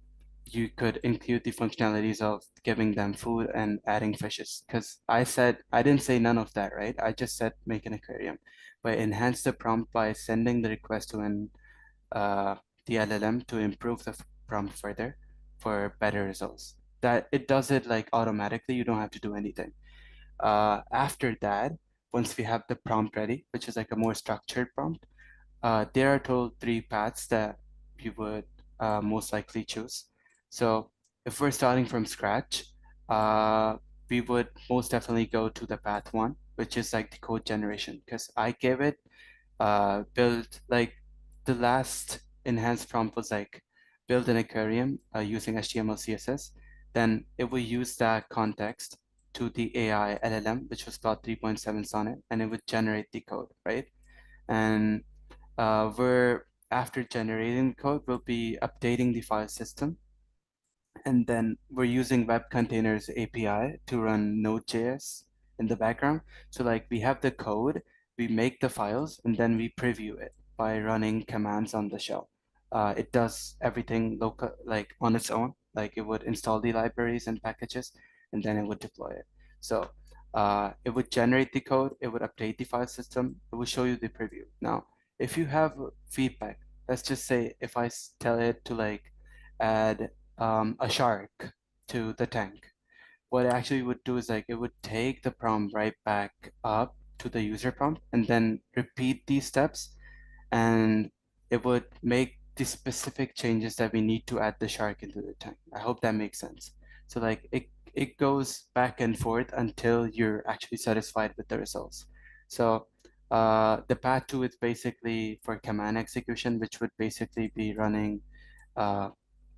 you could include the functionalities of giving them food and adding fishes. Because I didn't say none of that, right? I just said make an aquarium. But enhance the prompt by sending the request to the LLM to improve the prompt further for better results. That it does it like automatically, you don't have to do anything. After that, once we have the prompt ready, which is like a more structured prompt, there are total 3 paths that you would most likely choose. So if we're starting from scratch, we would most definitely go to the path 1, which is like the code generation, because I gave it build like the last enhanced prompt was like build an aquarium using HTML, CSS. Then it will use that context to the AI LLM, which was Claude 3.7 Sonnet, and it would generate the code, right? And we're after generating the code, we'll be updating the file system, and then we're using Web Containers API to run Node.js in the background. So like we have the code, we make the files, and then we preview it by running commands on the shell. It does everything local, like on its own. Like it would install the libraries and packages, and then it would deploy it. So it would generate the code, it would update the file system, it will show you the preview. Now, if you have feedback, let's just say if I tell it to like add a shark to the tank, what it actually would do is like it would take the prompt right back up to the user prompt and then repeat these steps, and it would make the specific changes that we need to add the shark into the tank. I hope that makes sense. So like it goes back and forth until you're actually satisfied with the results. So the path 2 is basically for command execution, which would basically be running uh,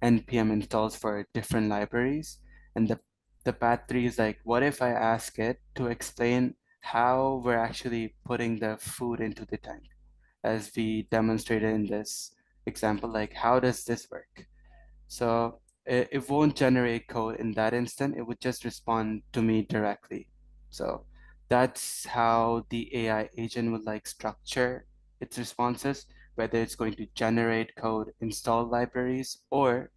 npm installs for different libraries. And the path 3 is like, what if I ask it to explain how we're actually putting the food into the tank, as we demonstrated in this example, like how does this work? So it won't generate code in that instant, it would just respond to me directly. So that's how the AI agent would like structure its responses, whether it's going to generate code, install libraries, or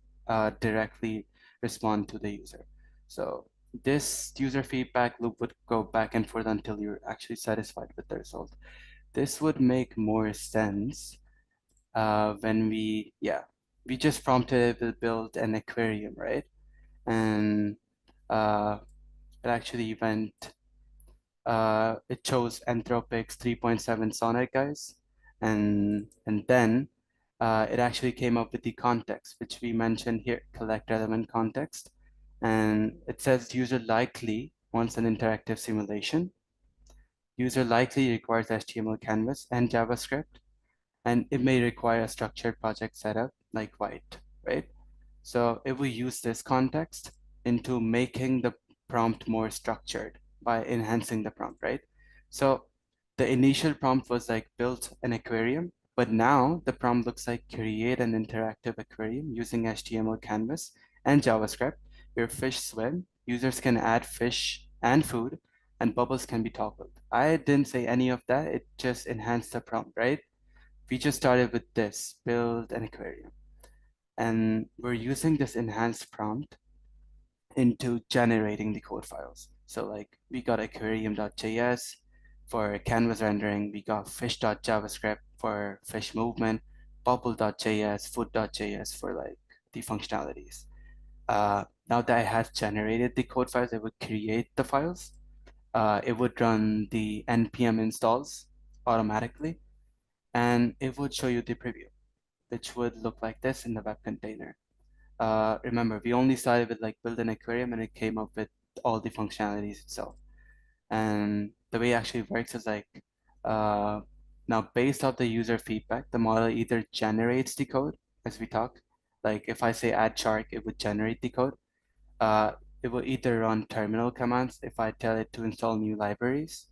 directly respond to the user. So this user feedback loop would go back and forth until you're actually satisfied with the result. This would make more sense when we just prompted it to build an aquarium, right? And it actually went it chose Anthropic's 3.7 Sonnet guys, and then it actually came up with the context, which we mentioned here, collect relevant context. And it says user likely wants an interactive simulation. User likely requires HTML canvas and JavaScript, and it may require a structured project setup like White, right? So it will use this context into making the prompt more structured by enhancing the prompt, right? So the initial prompt was like build an aquarium, but now the prompt looks like create an interactive aquarium using HTML canvas and JavaScript where fish swim, users can add fish and food, and bubbles can be toggled. I didn't say any of that, it just enhanced the prompt, right? We just started with this, build an aquarium. And we're using this enhanced prompt into generating the code files. So like we got aquarium.js for canvas rendering, we got fish.javascript for fish movement, bubble.js, food.js for like the functionalities. Now that I have generated the code files, it would create the files. It would run the npm installs automatically, and it would show you the preview, which would look like this in the web container. Remember, we only started with like build an aquarium and it came up with all the functionalities itself. And the way it actually works is like, now based off the user feedback, the model either generates the code as we talked. Like if I say add shark, it would generate the code. It will either run terminal commands if I tell it to install new libraries.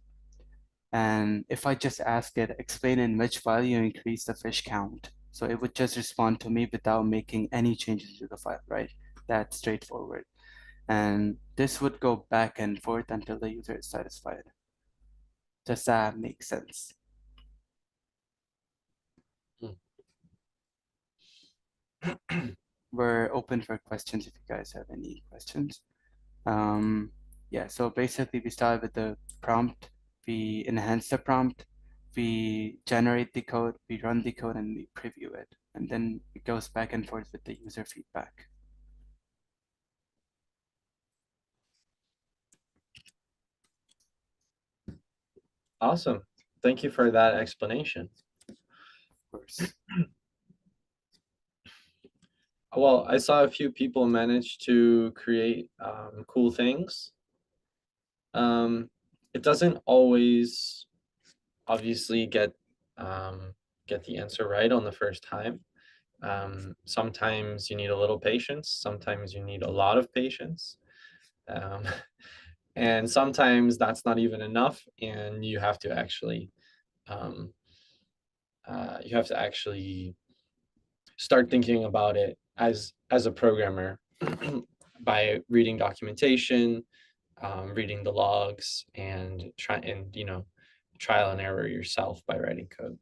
And if I just ask it, explain in which file you increase the fish count. So it would just respond to me without making any changes to the file, right? That's straightforward. And this would go back and forth until the user is satisfied. Does that make sense? We're open for questions if you guys have any questions. Yeah, so basically we start with the prompt, we enhance the prompt, we generate the code, we run the code, and we preview it. And then it goes back and forth with the user feedback. Awesome. Thank you for that explanation. Of course. Well, I saw a few people manage to create cool things. It doesn't always obviously get the answer right on the first time. Sometimes you need a little patience, sometimes you need a lot of patience. And sometimes that's not even enough, and you have to actually start thinking about it as a programmer by reading documentation, reading the logs, and trial and error yourself by writing code.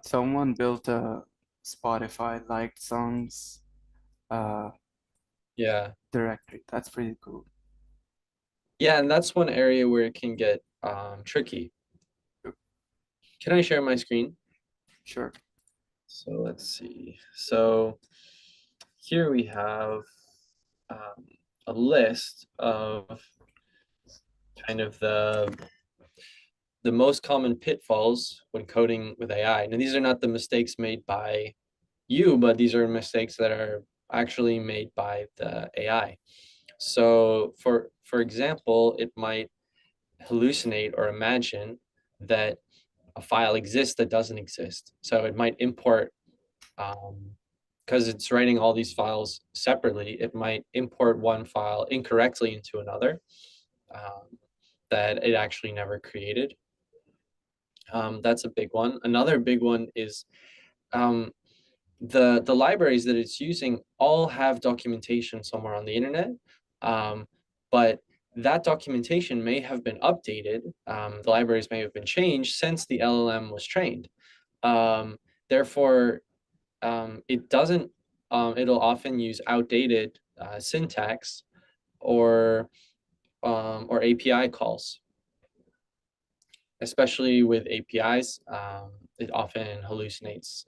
Someone built a Spotify liked songs Yeah. directory. That's pretty cool. Yeah, and that's one area where it can get tricky. Can I share my screen? Sure. So let's see. So here we have a list of kind of the most common pitfalls when coding with AI. Now, these are not the mistakes made by you, but these are mistakes that are actually made by the AI. So for example, it might hallucinate or imagine that a file exists that doesn't exist. So it might import, because it's writing all these files separately, it might import one file incorrectly into another that it actually never created. That's a big one. Another big one is the libraries that it's using all have documentation somewhere on the internet, but that documentation may have been updated. The libraries may have been changed since the LLM was trained. Therefore, it doesn't. It'll often use outdated syntax or API calls. Especially with APIs, it often hallucinates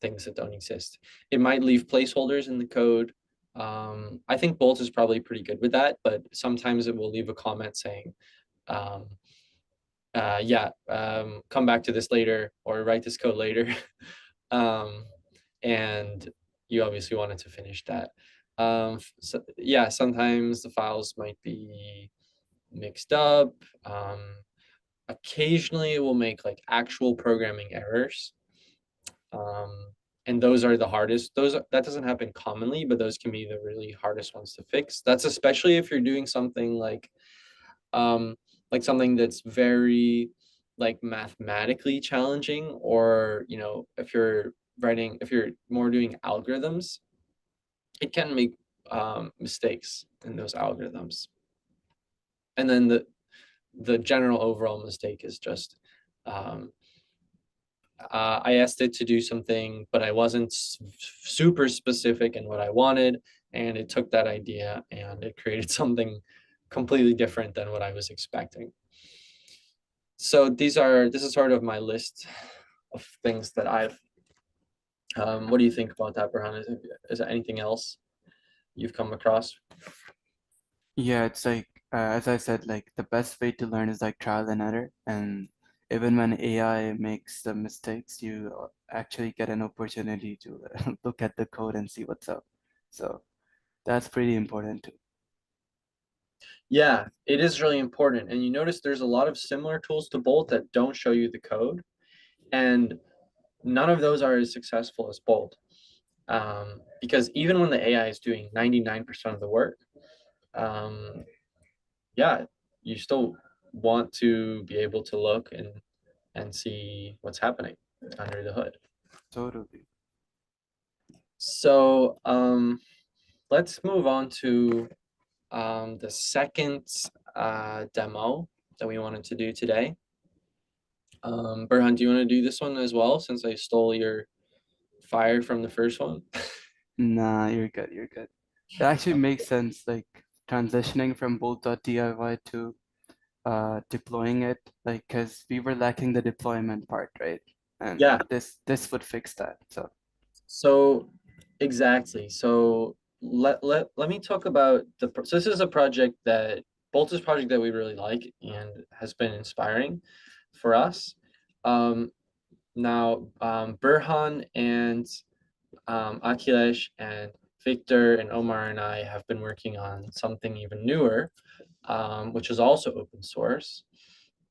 things that don't exist. It might leave placeholders in the code. I think Bolt is probably pretty good with that, but sometimes it will leave a comment saying, come back to this later, or write this code later. And you obviously wanted to finish that. So yeah, sometimes the files might be mixed up. Occasionally it will make like actual programming errors. And those are the hardest. That doesn't happen commonly, but those can be the really hardest ones to fix. That's especially if you're doing something like something that's very like mathematically challenging, or if you're more doing algorithms, it can make mistakes in those algorithms. And then the general overall mistake is just I asked it to do something, but I wasn't super specific in what I wanted, and it took that idea and it created something completely different than what I was expecting. So this is sort of my list of things that I've. What do you think about that, Burhan? Is there anything else you've come across? Yeah, it's like as I said, like the best way to learn is like trial and error. And even when AI makes the mistakes, you actually get an opportunity to look at the code and see what's up. So that's pretty important too. Yeah, it is really important. And you notice there's a lot of similar tools to Bolt that don't show you the code, and none of those are as successful as Bolt. Because even when the AI is doing 99% of the work, yeah, you still want to be able to look and see what's happening under the hood. Totally. So let's move on to the second demo that we wanted to do today. Burhan, do you want to do this one as well, since I stole your fire from the first one? Nah, you're good, you're good. It actually makes sense, like transitioning from bolt.diy to deploying it, like because we were lacking the deployment part, right? And Yeah. this would fix that. So exactly. So let me talk about so this is a project that Bolt is a project that we really like and has been inspiring for us. Now Burhan and Akhilesh and Victor and Omar and I have been working on something even newer, which is also open source,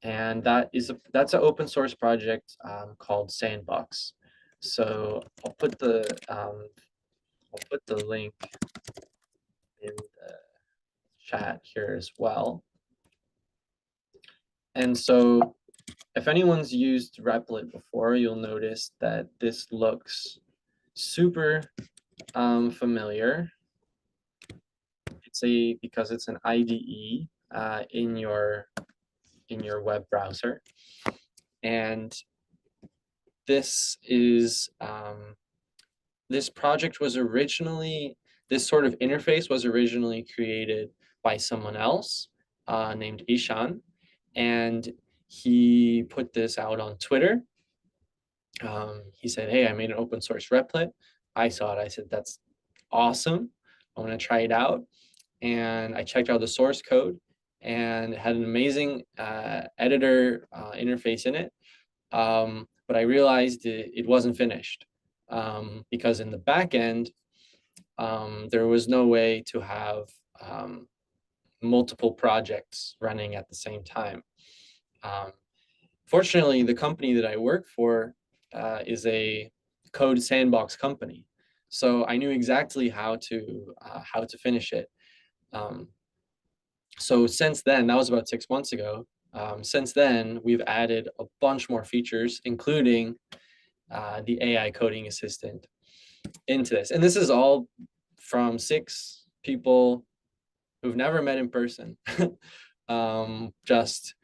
and that's an open source project called Sandbox. So I'll put the link in the chat here as well. And so if anyone's used Replit before, you'll notice that this looks super familiar. Because it's an IDE in your web browser, and this project was originally, this sort of interface was originally created by someone else named Ishan, and he put this out on Twitter. He said, "Hey, I made an open source Replit." I saw it. I said, "That's awesome. I want to try it out." And I checked out the source code, and it had an amazing editor interface in it. But I realized it wasn't finished because in the back end, there was no way to have multiple projects running at the same time. Fortunately, the company that I work for is a code sandbox company, so I knew exactly how to finish it. So since then, that was about 6 months ago. Since then, we've added a bunch more features, including the AI coding assistant into this. And this is all from 6 people who've never met in person. Just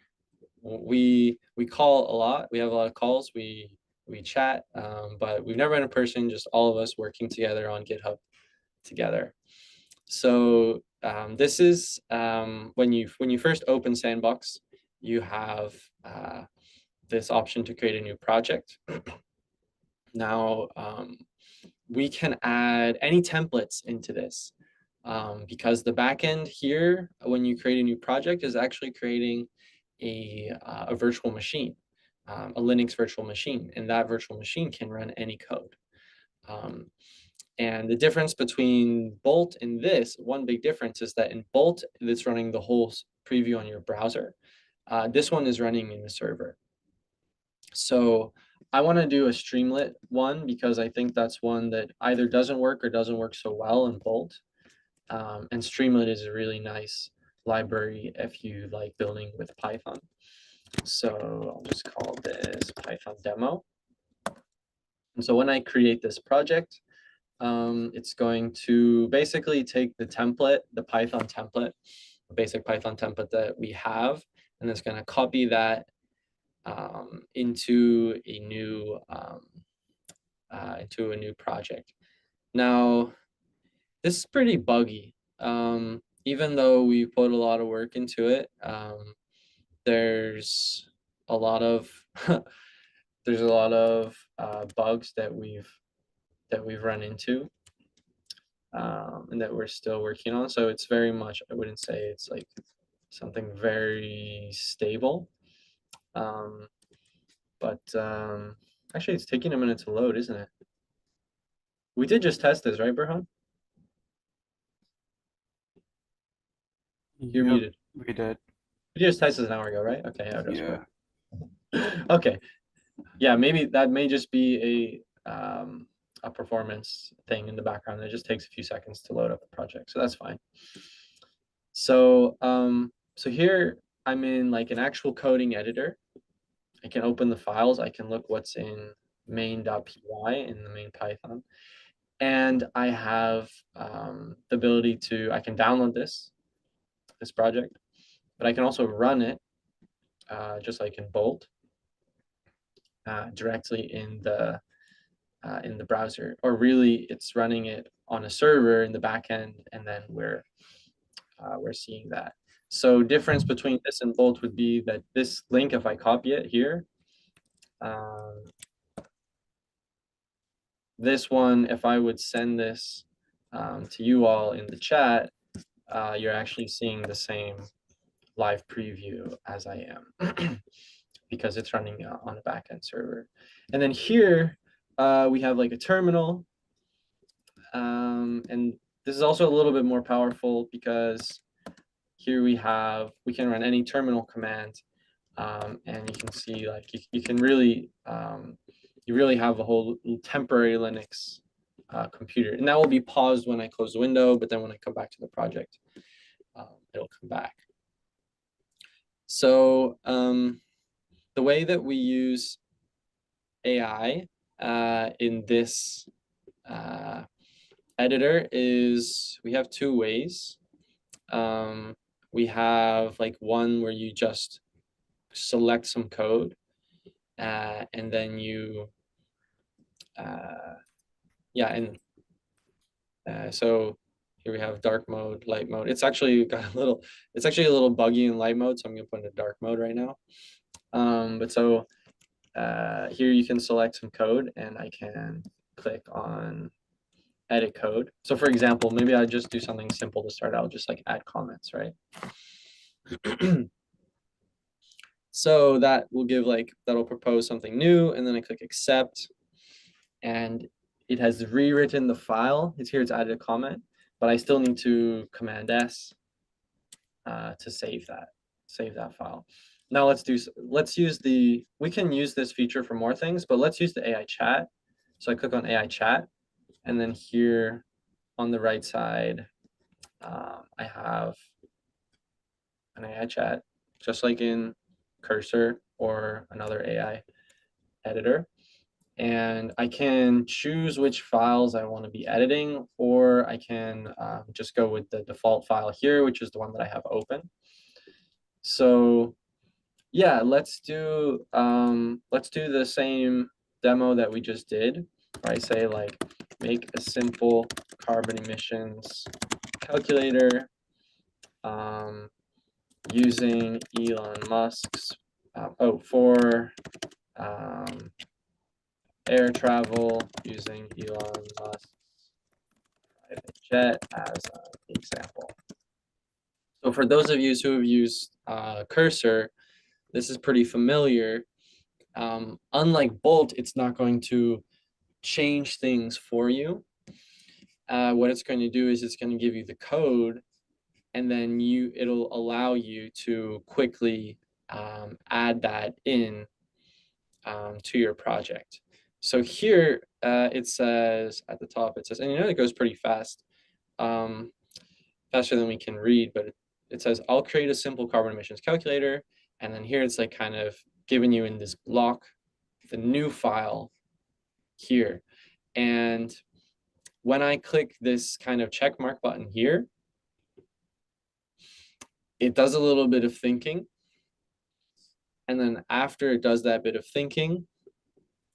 we call a lot. We have a lot of calls. We chat, but we've never met in person. Just all of us working together on GitHub together. So this is when you first open Sandbox, you have this option to create a new project. Now we can add any templates into this because the backend here, when you create a new project, is actually creating a virtual machine, a Linux virtual machine, and that virtual machine can run any code. And the difference between Bolt and this, one big difference is that in Bolt, it's running the whole preview on your browser. This one is running in the server. So I want to do a Streamlit one because I think that's one that either doesn't work or doesn't work so well in Bolt. And Streamlit is a really nice library if you like building with Python. So I'll just call this Python demo. And so when I create this project, it's going to basically take the template, the Python template, the basic Python template that we have, and it's going to copy that into a new project. Now, this is pretty buggy. Even though we put a lot of work into it, there's a lot of bugs that we've run into and that we're still working on. So it's very much, I wouldn't say it's like something very stable. Actually it's taking a minute to load, isn't it? We did just test this, right, Burhan? You're Yep, muted. we did. We just tested an hour ago, right? Okay, yeah, that's Yeah. correct. Okay. Yeah, maybe that may just be a performance thing in the background. It just takes a few seconds to load up the project, so that's fine. So so here I'm in like an actual coding editor. I can open the files. I can look what's in main.py in the main Python. And I have the ability to, I can download this project, but I can also run it just like in Bolt directly in the browser, or really it's running it on a server in the backend, and then we're seeing that. So difference between this and Bolt would be that this link, if I copy it here, this one, if I would send this to you all in the chat, you're actually seeing the same live preview as I am because it's running on a backend server. And then here we have like a terminal. And this is also a little bit more powerful because here we can run any terminal command, and you can see like you can really you really have a whole temporary Linux computer, and that will be paused when I close the window, but then when I come back to the project, it'll come back. So the way that we use AI in this editor is we have two ways. We have like one where you just select some code and then you so here we have dark mode, light mode. It's actually got a little buggy in light mode, so I'm gonna put it in dark mode right now. But so here you can select some code, and I can click on edit code. So for example, maybe I just do something simple to start out, just like add comments, right? So that will give that'll propose something new, and then I click accept, and it has rewritten the file. It's here, it's added a comment, but I still need to Command S to save that file. Now we can use this feature for more things, but let's use the AI chat. So I click on AI chat, and then here on the right side, I have an AI chat, just like in Cursor or another AI editor. And I can choose which files I want to be editing, or I can just go with the default file here, which is the one that I have open. So yeah, let's do the same demo that we just did, where I say like make a simple carbon emissions calculator using Elon Musk's for air travel using Elon Musk's private jet as an example. So for those of you who have used Cursor, this is pretty familiar. Unlike Bolt, it's not going to change things for you. What it's going to do is it's going to give you the code, and then it'll allow you to quickly add that in to your project. So here it says at the top, it says, and it goes pretty fast, faster than we can read, but it says, I'll create a simple carbon emissions calculator. And then here it's like kind of giving you in this block the new file here. And when I click this kind of check mark button here, it does a little bit of thinking. And then after it does that bit of thinking,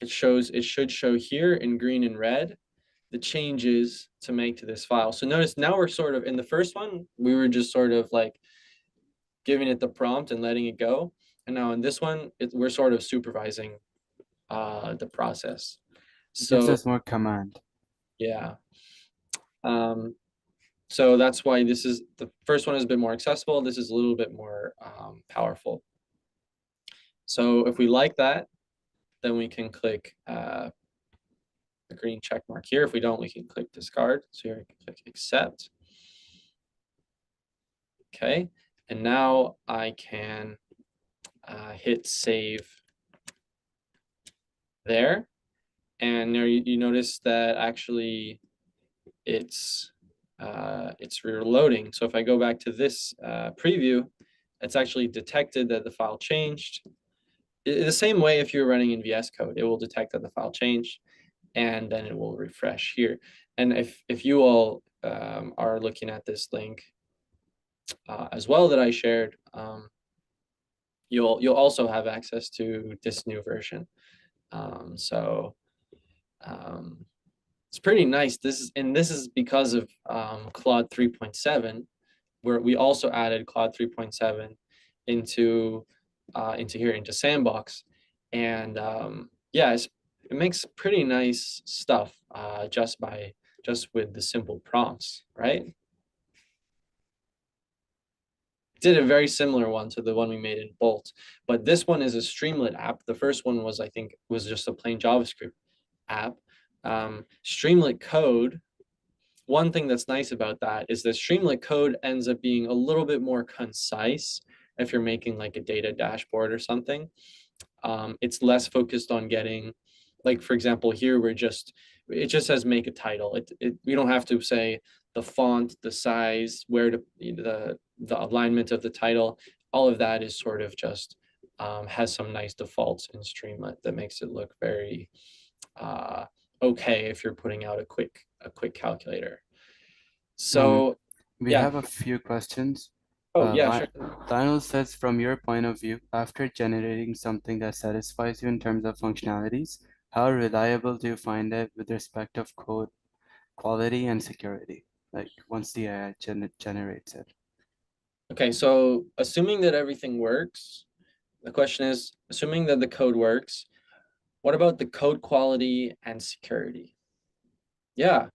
it should show here in green and red the changes to make to this file. So notice now we're sort of, in the first one, we were just sort of like giving it the prompt and letting it go. And now in this one, we're sort of supervising the process. So gives us more command. yeah. So that's why the first one is a bit more accessible. This is a little bit more powerful. So if we like that, then we can click the green check mark here. If we don't, we can click discard. So here we can click accept. Okay, and now I can hit save there. And there you notice that actually it's reloading. So if I go back to this preview, it's actually detected that the file changed. The same way if you're running in VS Code, it will detect that the file changed, and then it will refresh here. And if you all are looking at this link as well that I shared, you'll also have access to this new version. It's pretty nice. This is because of Claude 3.7, where we also added Claude 3.7 into here, into Sandbox. And yeah, it makes pretty nice stuff just with the simple prompts, right? Did a very similar one to the one we made in Bolt, but this one is a Streamlit app. The first one was, I think, was just a plain JavaScript app. Streamlit code, one thing that's nice about that is that Streamlit code ends up being a little bit more concise if you're making like a data dashboard or something. It's less focused on getting, like, for example, here it just says make a title. We don't have to say the font, the size, where to the alignment of the title. All of that is sort of just has some nice defaults in Streamlit that makes it look very okay if you're putting out a quick calculator. So we yeah. have a few questions. Oh yeah, sure. Lionel says, from your point of view, after generating something that satisfies you in terms of functionalities, how reliable do you find it with respect of code quality and security? Like once the AI generates it. Okay, so assuming that everything works, the question is, assuming that the code works, what about the code quality and security? Yeah.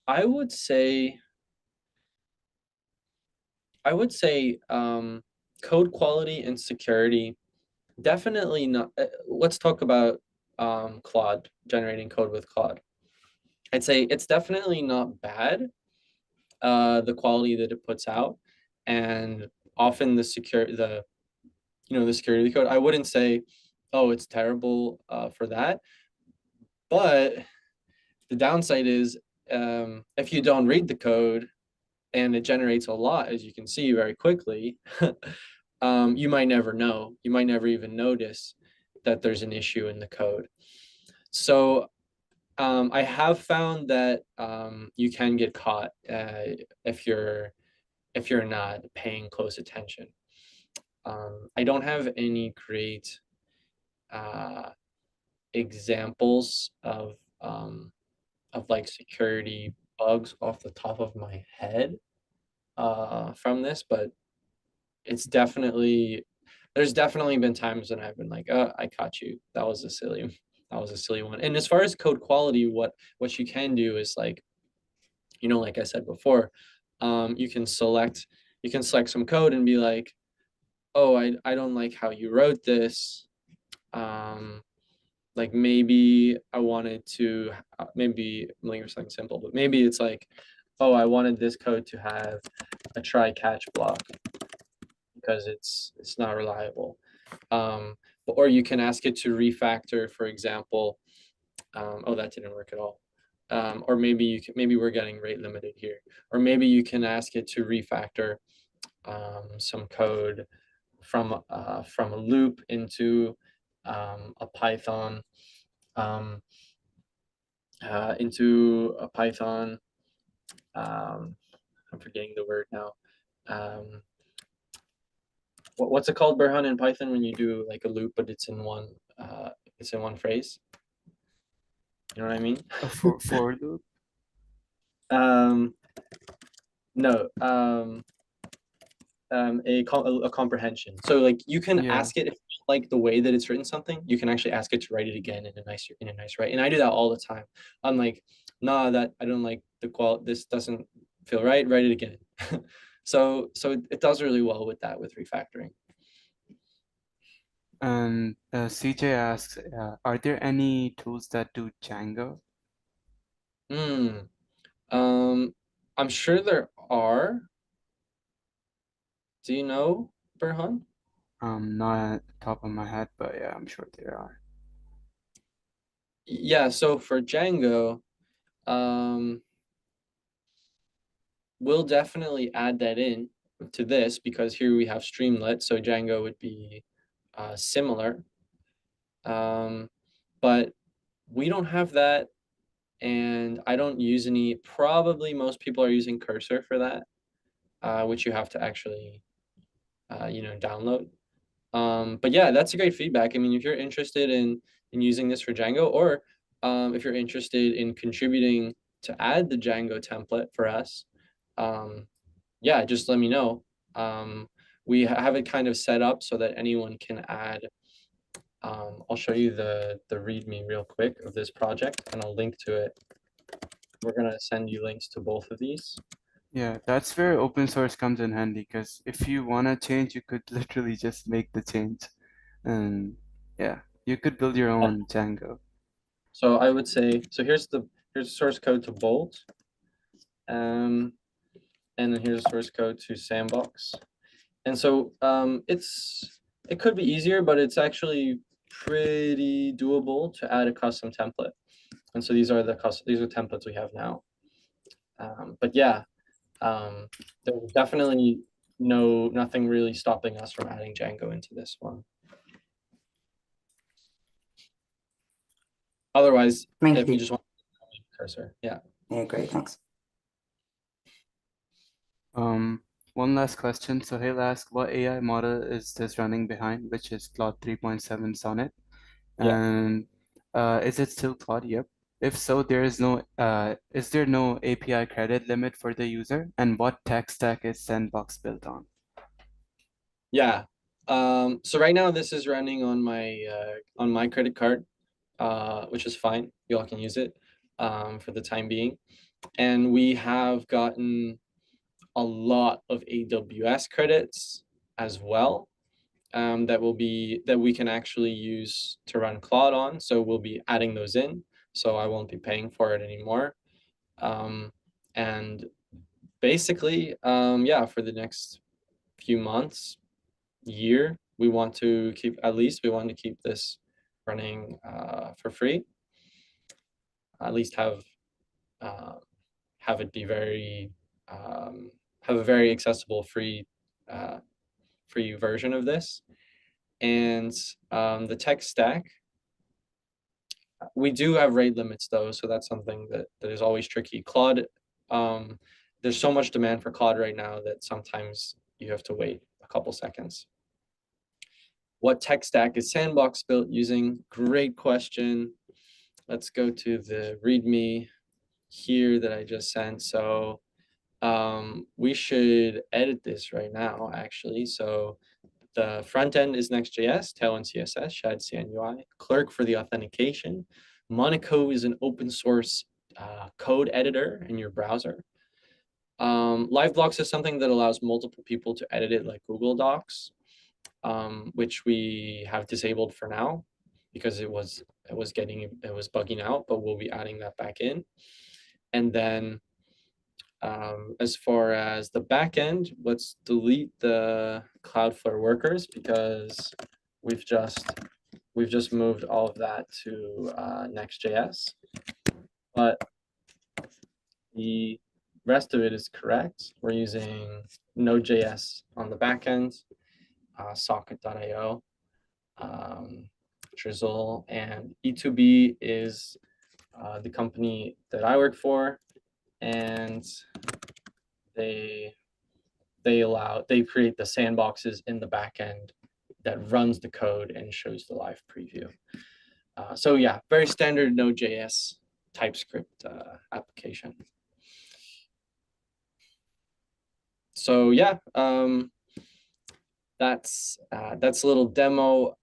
I would say code quality and security, definitely not. Let's talk about Claude, generating code with Claude. I'd say it's definitely not bad, the quality that it puts out, and often the security of the code. I wouldn't say, oh, it's terrible for that, but the downside is if you don't read the code and it generates a lot, as you can see very quickly, you might never know. You might never even notice that there's an issue in the code. So I have found that you can get caught if you're not paying close attention. I don't have any great examples of like security bugs off the top of my head from this, but it's definitely, there's definitely been times when I've been like, I caught you. That was a silly one. And as far as code quality, what you can do is like, like I said before, you can select some code and be like, oh, I don't like how you wrote this. Like maybe I wanted to, maybe I'm looking for something simple, but maybe it's like, oh, I wanted this code to have a try catch block because it's not reliable. Or you can ask it to refactor, for example. Oh, that didn't work at all. Or maybe maybe we're getting rate limited here. Or maybe you can ask it to refactor some code from a loop into a Python, I'm forgetting the word now. What's it called, Burhan, in Python when you do like a loop, but it's in one phrase? You know what I mean? For loop. No. A comprehension. So like you can Yeah. ask it if you like the way that it's written something, you can actually ask it to write it again in a nice way. And I do that all the time. I'm like, nah, that I don't like the quality. This doesn't feel right. Write it again. So it does really well with that, with refactoring. And CJ asks, are there any tools that do Django? I'm sure there are. Do you know, Burhan? Not at the top of my head, but yeah, I'm sure there are. Yeah, so for Django, we'll definitely add that in to this because here we have Streamlit, so Django would be similar. But we don't have that, and I don't use any. Probably most people are using Cursor for that, which you have to actually, download. But yeah, that's a great feedback. I mean, if you're interested in using this for Django, or if you're interested in contributing to add the Django template for us, yeah, just let me know. We have it kind of set up so that anyone can add. I'll show you the README real quick of this project, and I'll link to it. We're gonna send you links to both of these. Yeah, that's where open source comes in handy because if you want to change, you could literally just make the change. And yeah, you could build your own Django. So I would say, so here's the source code to Bolt. And then here's the source code to Sandbox. And so it could be easier, but it's actually pretty doable to add a custom template. And so these are templates we have now. But yeah, there's definitely nothing really stopping us from adding Django into this one. Otherwise, if you just want Cursor, yeah. Yeah, great, thanks. One last question. So he'll ask, what AI model is this running behind, which is Claude 3.7 Sonnet? Yeah. And is it still Claude? Yep. If so, is there no API credit limit for the user? And what tech stack is Sandbox built on? Yeah. So right now this is running on my credit card, which is fine. You all can use it for the time being. And we have gotten a lot of AWS credits as well, that we can actually use to run Claude on. So we'll be adding those in. So I won't be paying for it anymore. And basically, yeah, for the next few months, year, we want to keep this running for free. At least have it be very have a very accessible free version of this. And the tech stack, we do have rate limits though, so that's something that is always tricky. Claude, there's so much demand for Claude right now that sometimes you have to wait a couple seconds. What tech stack is Sandbox built using? Great question. Let's go to the README here that I just sent. So we should edit this right now, actually. So the front end is Next.js, Tailwind CSS, Shad CNUI, Clerk for the authentication. Monaco is an open source code editor in your browser. Liveblocks is something that allows multiple people to edit it like Google Docs, which we have disabled for now because it was bugging out, but we'll be adding that back in. And then as far as the backend, let's delete the Cloudflare workers because we've just moved all of that to Next.js. But the rest of it is correct. We're using Node.js on the backend, socket.io, Drizzle, and E2B is the company that I work for, and they create the sandboxes in the backend that runs the code and shows the live preview. So yeah, very standard Node.js TypeScript application. So yeah, that's a little demo.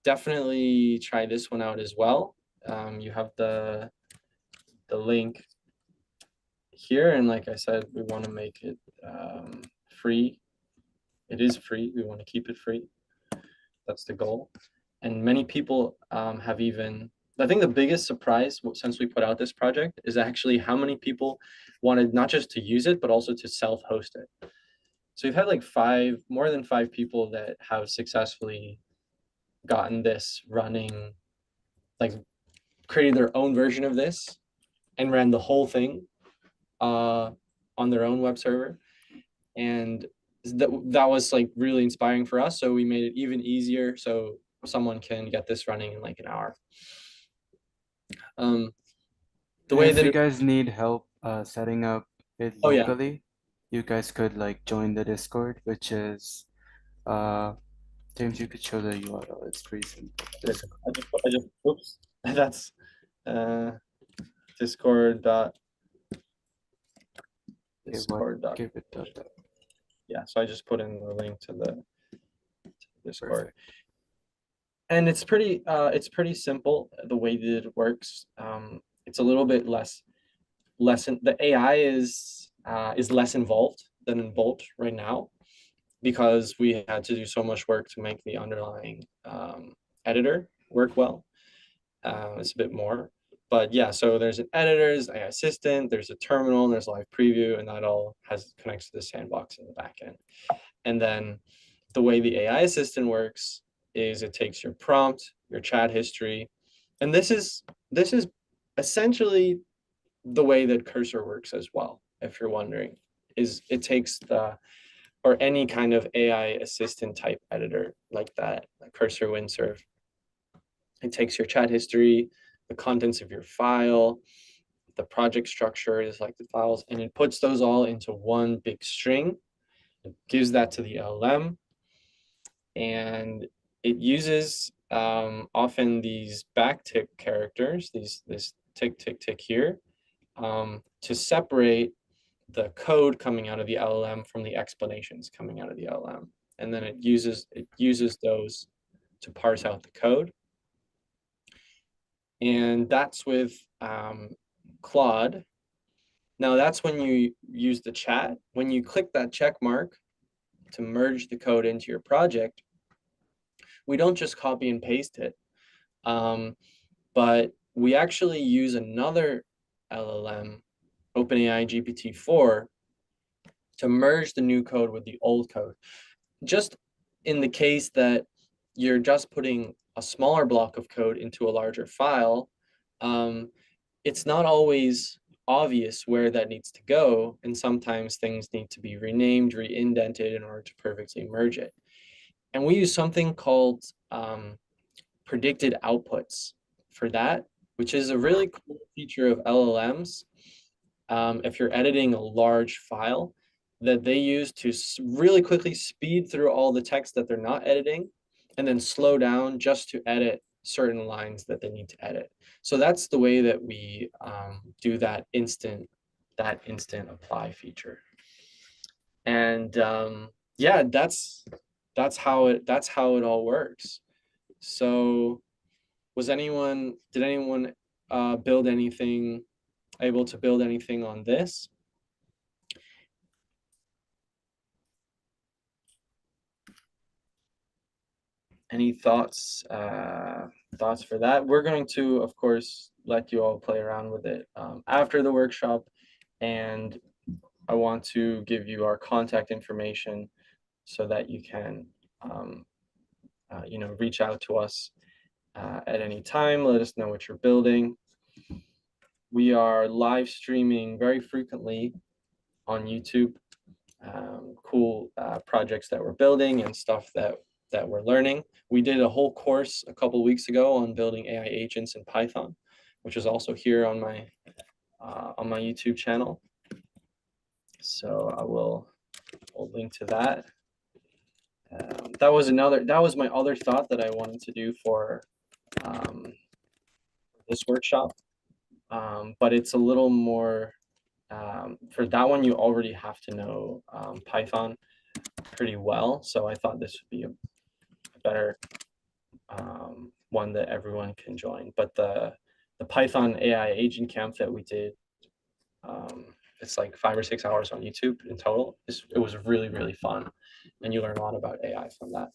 Definitely try this one out as well. You have the link here, and like I said, we want to make it free. It is free. We want to keep it free. That's the goal. And many people have even, I think the biggest surprise since we put out this project is actually how many people wanted not just to use it, but also to self-host it. So we've had like more than five people that have successfully gotten this running, like created their own version of this and ran the whole thing on their own web server. And that was like really inspiring for us. So we made it even easier so someone can get this running in like an hour. The way If that you guys need help setting up it Oh, yeah. locally, you guys could like join the Discord, which is James, you could show the URL. It's pretty simple. I just oops, that's Discord. Give it that. Yeah, so I just put in the link to the Discord. Perfect. And it's pretty simple the way that it works. It's a little bit less the AI is less involved than in Bolt right now because we had to do so much work to make the underlying editor work well. It's a bit more, but yeah, so there's an editor, there's AI assistant, there's a terminal, and there's live preview, and that all connects to the sandbox in the backend. And then the way the AI assistant works is it takes your prompt, your chat history, and this is essentially the way that Cursor works as well. If you're wondering, is it takes or any kind of AI assistant type editor like that, like Cursor, Windsurf. It takes your chat history, the contents of your file, the project structure is like the files, and it puts those all into one big string. It gives that to the LLM, and it uses often these backtick characters, this tick, tick, tick here, to separate the code coming out of the LLM from the explanations coming out of the LLM. And then it uses those to parse out the code. And that's with Claude. Now that's when you use the chat. When you click that check mark to merge the code into your project, we don't just copy and paste it, but we actually use another LLM, OpenAI GPT-4, to merge the new code with the old code. Just in the case that you're just putting a smaller block of code into a larger file, it's not always obvious where that needs to go, and sometimes things need to be renamed, re-indented in order to perfectly merge it. And we use something called predicted outputs for that, which is a really cool feature of LLMs. If you're editing a large file, that they use to really quickly speed through all the text that they're not editing, and then slow down just to edit certain lines that they need to edit. So that's the way that we do that instant apply feature. And yeah, that's how it all works. So did anyone build anything, able to build anything on this? Any thoughts for that? We're going to, of course, let you all play around with it after the workshop, and I want to give you our contact information so that you can reach out to us at any time. Let us know what you're building. We are live streaming very frequently on YouTube, cool projects that we're building and stuff that we're learning. We did a whole course a couple weeks ago on building AI agents in Python, which is also here on my YouTube channel. So we'll link to that. That was my other thought that I wanted to do for this workshop, but it's a little more. For that one, you already have to know Python pretty well. So I thought this would be a better one that everyone can join. But the Python AI agent camp that we did, it's like 5 or 6 hours on YouTube in total. It was really, really fun. And you learn a lot about AI from that.